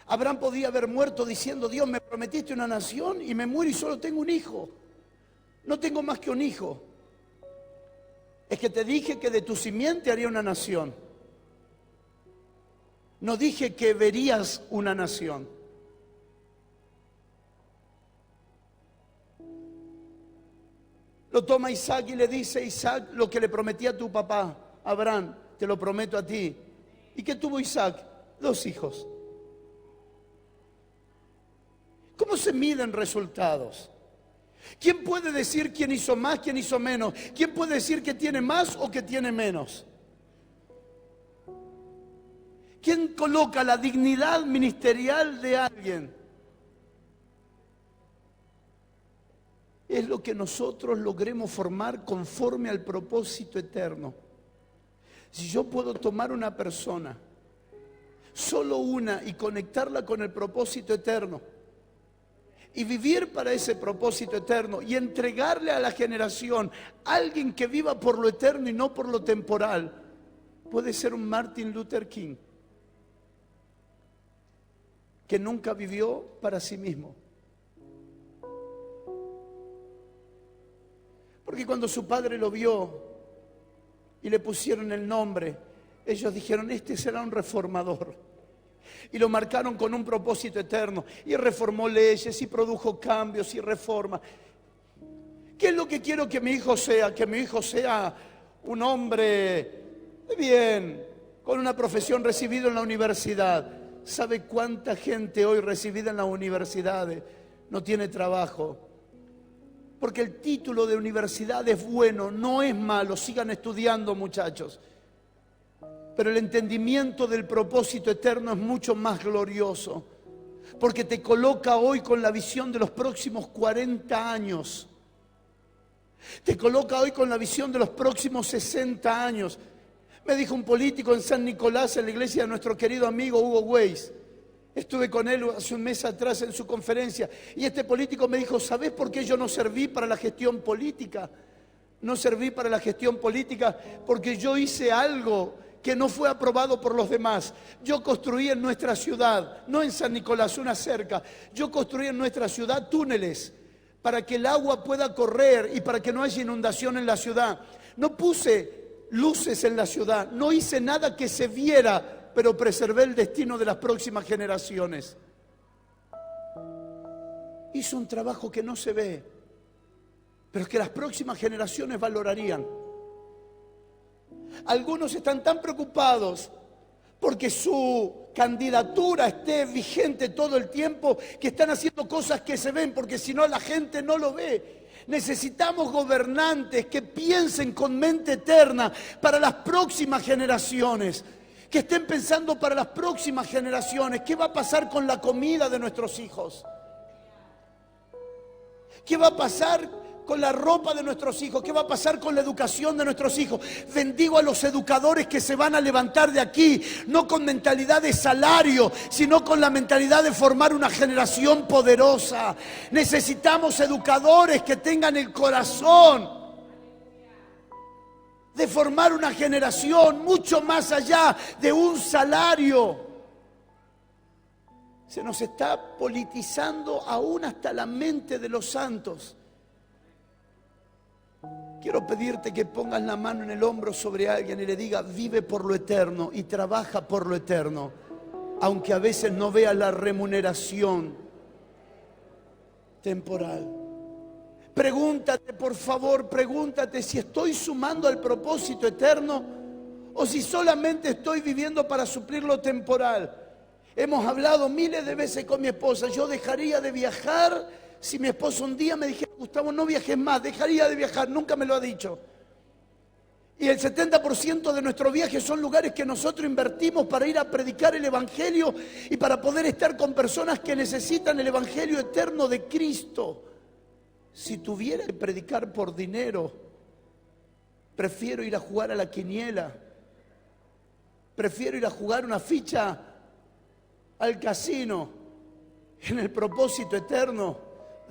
Abraham podía haber muerto diciendo, Dios, me prometiste una nación y me muero y solo tengo un hijo. No tengo más que un hijo. Es que te dije que de tu simiente haría una nación. No dije que verías una nación. Lo toma Isaac y le dice, Isaac, lo que le prometí a tu papá, Abraham, te lo prometo a ti. ¿Y qué tuvo Isaac? 2 hijos. ¿Cómo se miden resultados? ¿Quién puede decir quién hizo más, quién hizo menos? ¿Quién puede decir que tiene más o que tiene menos? ¿Quién coloca la dignidad ministerial de alguien? Es lo que nosotros logremos formar conforme al propósito eterno. Si yo puedo tomar una persona, solo una, y conectarla con el propósito eterno, y vivir para ese propósito eterno, y entregarle a la generación a alguien que viva por lo eterno y no por lo temporal, puede ser un Martin Luther King, que nunca vivió para sí mismo. Porque cuando su padre lo vio y le pusieron el nombre, ellos dijeron, este será un reformador. Y lo marcaron con un propósito eterno. Y reformó leyes y produjo cambios y reforma. ¿Qué es lo que quiero que mi hijo sea? Que mi hijo sea un hombre de bien, con una profesión recibida en la universidad. ¿Sabe cuánta gente hoy recibida en las universidades no tiene trabajo? Porque el título de universidad es bueno, no es malo, sigan estudiando, muchachos. Pero el entendimiento del propósito eterno es mucho más glorioso, porque te coloca hoy con la visión de los próximos 40 años. Te coloca hoy con la visión de los próximos 60 años. Me dijo un político en San Nicolás, en la iglesia de nuestro querido amigo Hugo Weiss. Estuve con él hace un mes atrás en su conferencia y este político me dijo, ¿sabés por qué yo no serví para la gestión política? No serví para la gestión política porque yo hice algo que no fue aprobado por los demás. Yo construí en nuestra ciudad, no en San Nicolás, una cerca, yo construí en nuestra ciudad túneles para que el agua pueda correr y para que no haya inundación en la ciudad. No puse luces en la ciudad, no hice nada que se viera, pero preservé el destino de las próximas generaciones. Hizo un trabajo que no se ve, pero que las próximas generaciones valorarían. Algunos están tan preocupados porque su candidatura esté vigente todo el tiempo, que están haciendo cosas que se ven, porque si no la gente no lo ve. Necesitamos gobernantes que piensen con mente eterna para las próximas generaciones, que estén pensando para las próximas generaciones. ¿Qué va a pasar con la comida de nuestros hijos? ¿Qué va a pasar con la ropa de nuestros hijos? ¿Qué va a pasar con la educación de nuestros hijos? Bendigo a los educadores que se van a levantar de aquí, no con mentalidad de salario, sino con la mentalidad de formar una generación poderosa. Necesitamos educadores que tengan el corazón de formar una generación mucho más allá de un salario. Se nos está politizando aún hasta la mente de los santos. Quiero pedirte que pongas la mano en el hombro sobre alguien y le diga: vive por lo eterno y trabaja por lo eterno, aunque a veces no veas la remuneración temporal. Pregúntate, por favor, pregúntate si estoy sumando al propósito eterno o si solamente estoy viviendo para suplir lo temporal. Hemos hablado miles de veces con mi esposa. Yo dejaría de viajar si mi esposo un día me dijera: Gustavo, no viajes más. Dejaría de viajar, nunca me lo ha dicho. Y el 70% de nuestros viajes son lugares que nosotros invertimos para ir a predicar el Evangelio y para poder estar con personas que necesitan el Evangelio eterno de Cristo. Si tuviera que predicar por dinero, prefiero ir a jugar a la quiniela. Prefiero ir a jugar una ficha al casino. En el propósito eterno,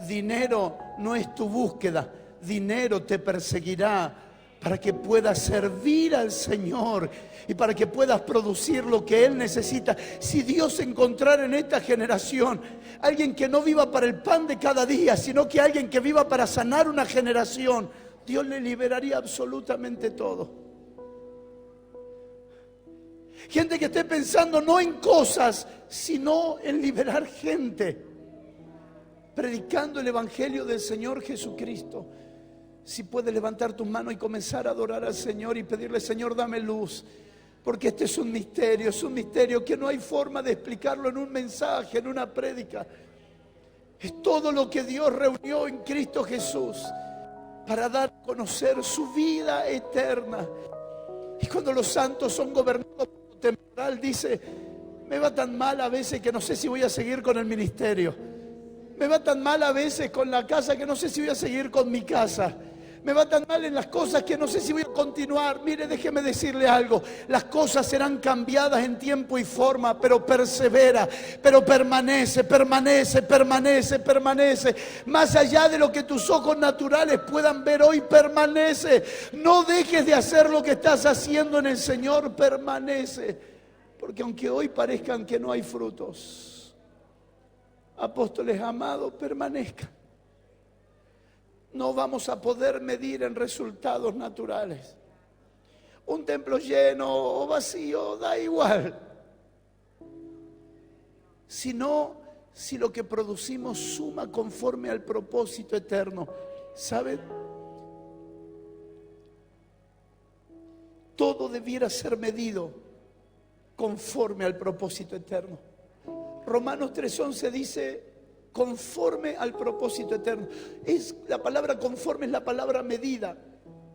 dinero no es tu búsqueda, dinero te perseguirá para que puedas servir al Señor y para que puedas producir lo que Él necesita. Si Dios encontrara en esta generación alguien que no viva para el pan de cada día, sino que alguien que viva para sanar una generación, Dios le liberaría absolutamente todo. Gente que esté pensando no en cosas, sino en liberar gente, predicando el Evangelio del Señor Jesucristo. Si puedes levantar tus manos y comenzar a adorar al Señor y pedirle: Señor, dame luz, porque este es un misterio que no hay forma de explicarlo en un mensaje, en una prédica. Es todo lo que Dios reunió en Cristo Jesús para dar a conocer su vida eterna. Y cuando los santos son gobernados por lo temporal, dice: me va tan mal a veces que no sé si voy a seguir con el ministerio. Me va tan mal a veces con la casa que no sé si voy a seguir con mi casa. Me va tan mal en las cosas que no sé si voy a continuar. Mire, déjeme decirle algo. Las cosas serán cambiadas en tiempo y forma, pero persevera, pero permanece. Más allá de lo que tus ojos naturales puedan ver hoy, permanece. No dejes de hacer lo que estás haciendo en el Señor, permanece. Porque aunque hoy parezcan que no hay frutos, apóstoles amados, permanezcan. No vamos a poder medir en resultados naturales. Un templo lleno o vacío, da igual. Sino si lo que producimos suma conforme al propósito eterno. ¿Saben? Todo debiera ser medido conforme al propósito eterno. Romanos 3:11 dice: conforme al propósito eterno. La palabra conforme es la palabra medida,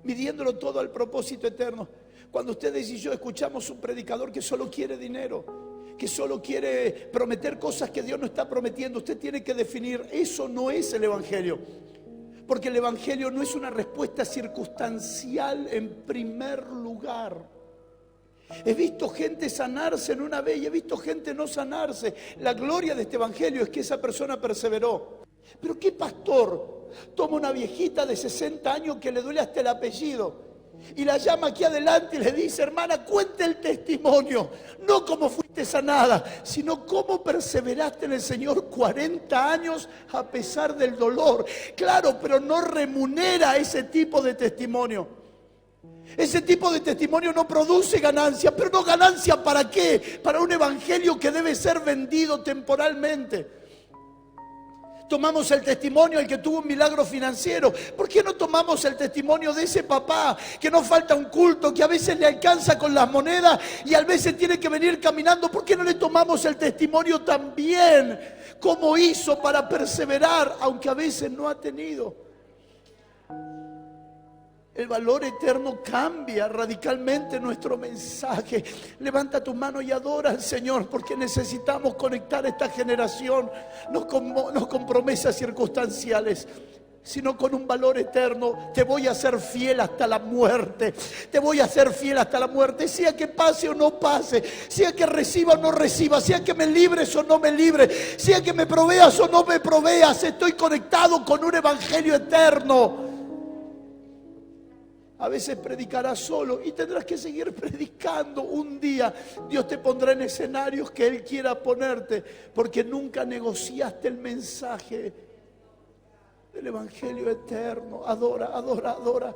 midiéndolo todo al propósito eterno. Cuando ustedes y yo escuchamos un predicador que solo quiere dinero, que solo quiere prometer cosas que Dios no está prometiendo, usted tiene que definir: eso no es el Evangelio. Porque el Evangelio no es una respuesta circunstancial en primer lugar. He visto gente sanarse en una vez y he visto gente no sanarse. La gloria de este Evangelio es que esa persona perseveró. Pero ¿qué pastor toma una viejita de 60 años que le duele hasta el apellido Y la llama aquí adelante y le dice: hermana, cuente el testimonio, no cómo fuiste sanada, sino cómo perseveraste en el Señor 40 años a pesar del dolor. Claro, pero no remunera ese tipo de testimonio. Ese tipo de testimonio no produce ganancia. ¿Pero no ganancia para qué? Para un evangelio que debe ser vendido temporalmente. Tomamos el testimonio del que tuvo un milagro financiero. ¿Por qué no tomamos el testimonio de ese papá que no falta un culto, que a veces le alcanza con las monedas y a veces tiene que venir caminando? ¿Por qué no le tomamos el testimonio también? ¿Cómo hizo para perseverar, aunque a veces no ha tenido? El valor eterno cambia radicalmente nuestro mensaje. Levanta tu mano y adora al Señor, porque necesitamos conectar esta generación, no con promesas circunstanciales, sino con un valor eterno. Te voy a ser fiel hasta la muerte. Te voy a ser fiel hasta la muerte, sea que pase o no pase, sea que reciba o no reciba, sea que me libres o no me libres, sea que me proveas o no me proveas. Estoy conectado con un evangelio eterno. A veces predicarás solo y tendrás que seguir predicando. Un día Dios te pondrá en escenarios que Él quiera ponerte, porque nunca negociaste el mensaje del evangelio eterno. Adora, adora, adora.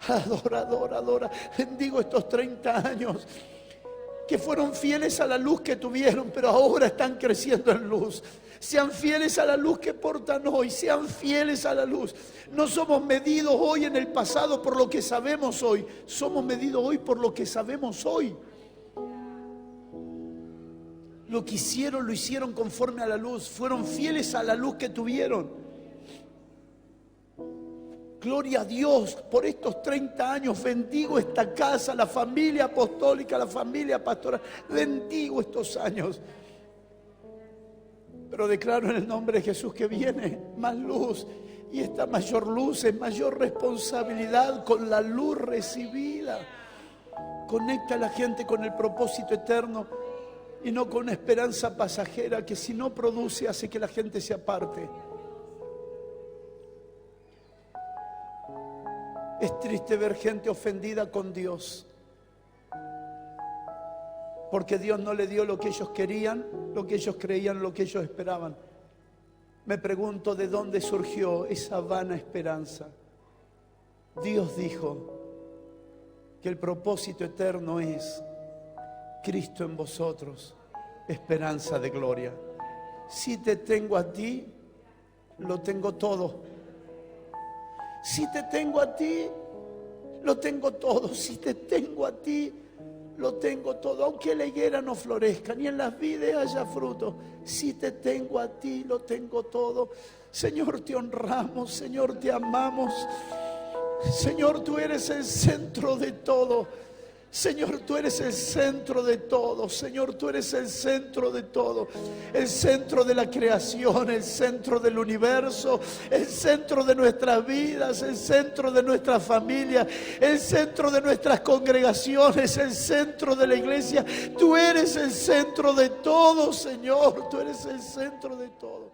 Adora, adora, adora. Bendigo estos 30 años que fueron fieles a la luz que tuvieron, pero ahora están creciendo en luz. Sean fieles a la luz que portan hoy, sean fieles a la luz. No somos medidos hoy en el pasado por lo que sabemos hoy, somos medidos hoy por lo que sabemos hoy. Lo que hicieron, lo hicieron conforme a la luz, fueron fieles a la luz que tuvieron. Gloria a Dios por estos 30 años. Bendigo esta casa, la familia apostólica, la familia pastoral. Bendigo estos años. Pero declaro en el nombre de Jesús que viene más luz. Y esta mayor luz es mayor responsabilidad con la luz recibida. Conecta a la gente con el propósito eterno y no con una esperanza pasajera que, si no produce, hace que la gente se aparte. Es triste ver gente ofendida con Dios, porque Dios no le dio lo que ellos querían, lo que ellos creían, lo que ellos esperaban. Me pregunto de dónde surgió esa vana esperanza. Dios dijo que el propósito eterno es Cristo en vosotros, esperanza de gloria. Si te tengo a ti, lo tengo todo. Si te tengo a ti, lo tengo todo. Si te tengo a ti, lo tengo todo. Aunque la higuera no florezca, ni en las vides haya fruto, si te tengo a ti, lo tengo todo. Señor, te honramos, Señor, te amamos. Señor, tú eres el centro de todo. Señor, tú eres el centro de todo. Señor, tú eres el centro de todo. El centro de la creación, el centro del universo, el centro de nuestras vidas, el centro de nuestra familia, el centro de nuestras congregaciones, el centro de la iglesia. Tú eres el centro de todo, Señor. Tú eres el centro de todo.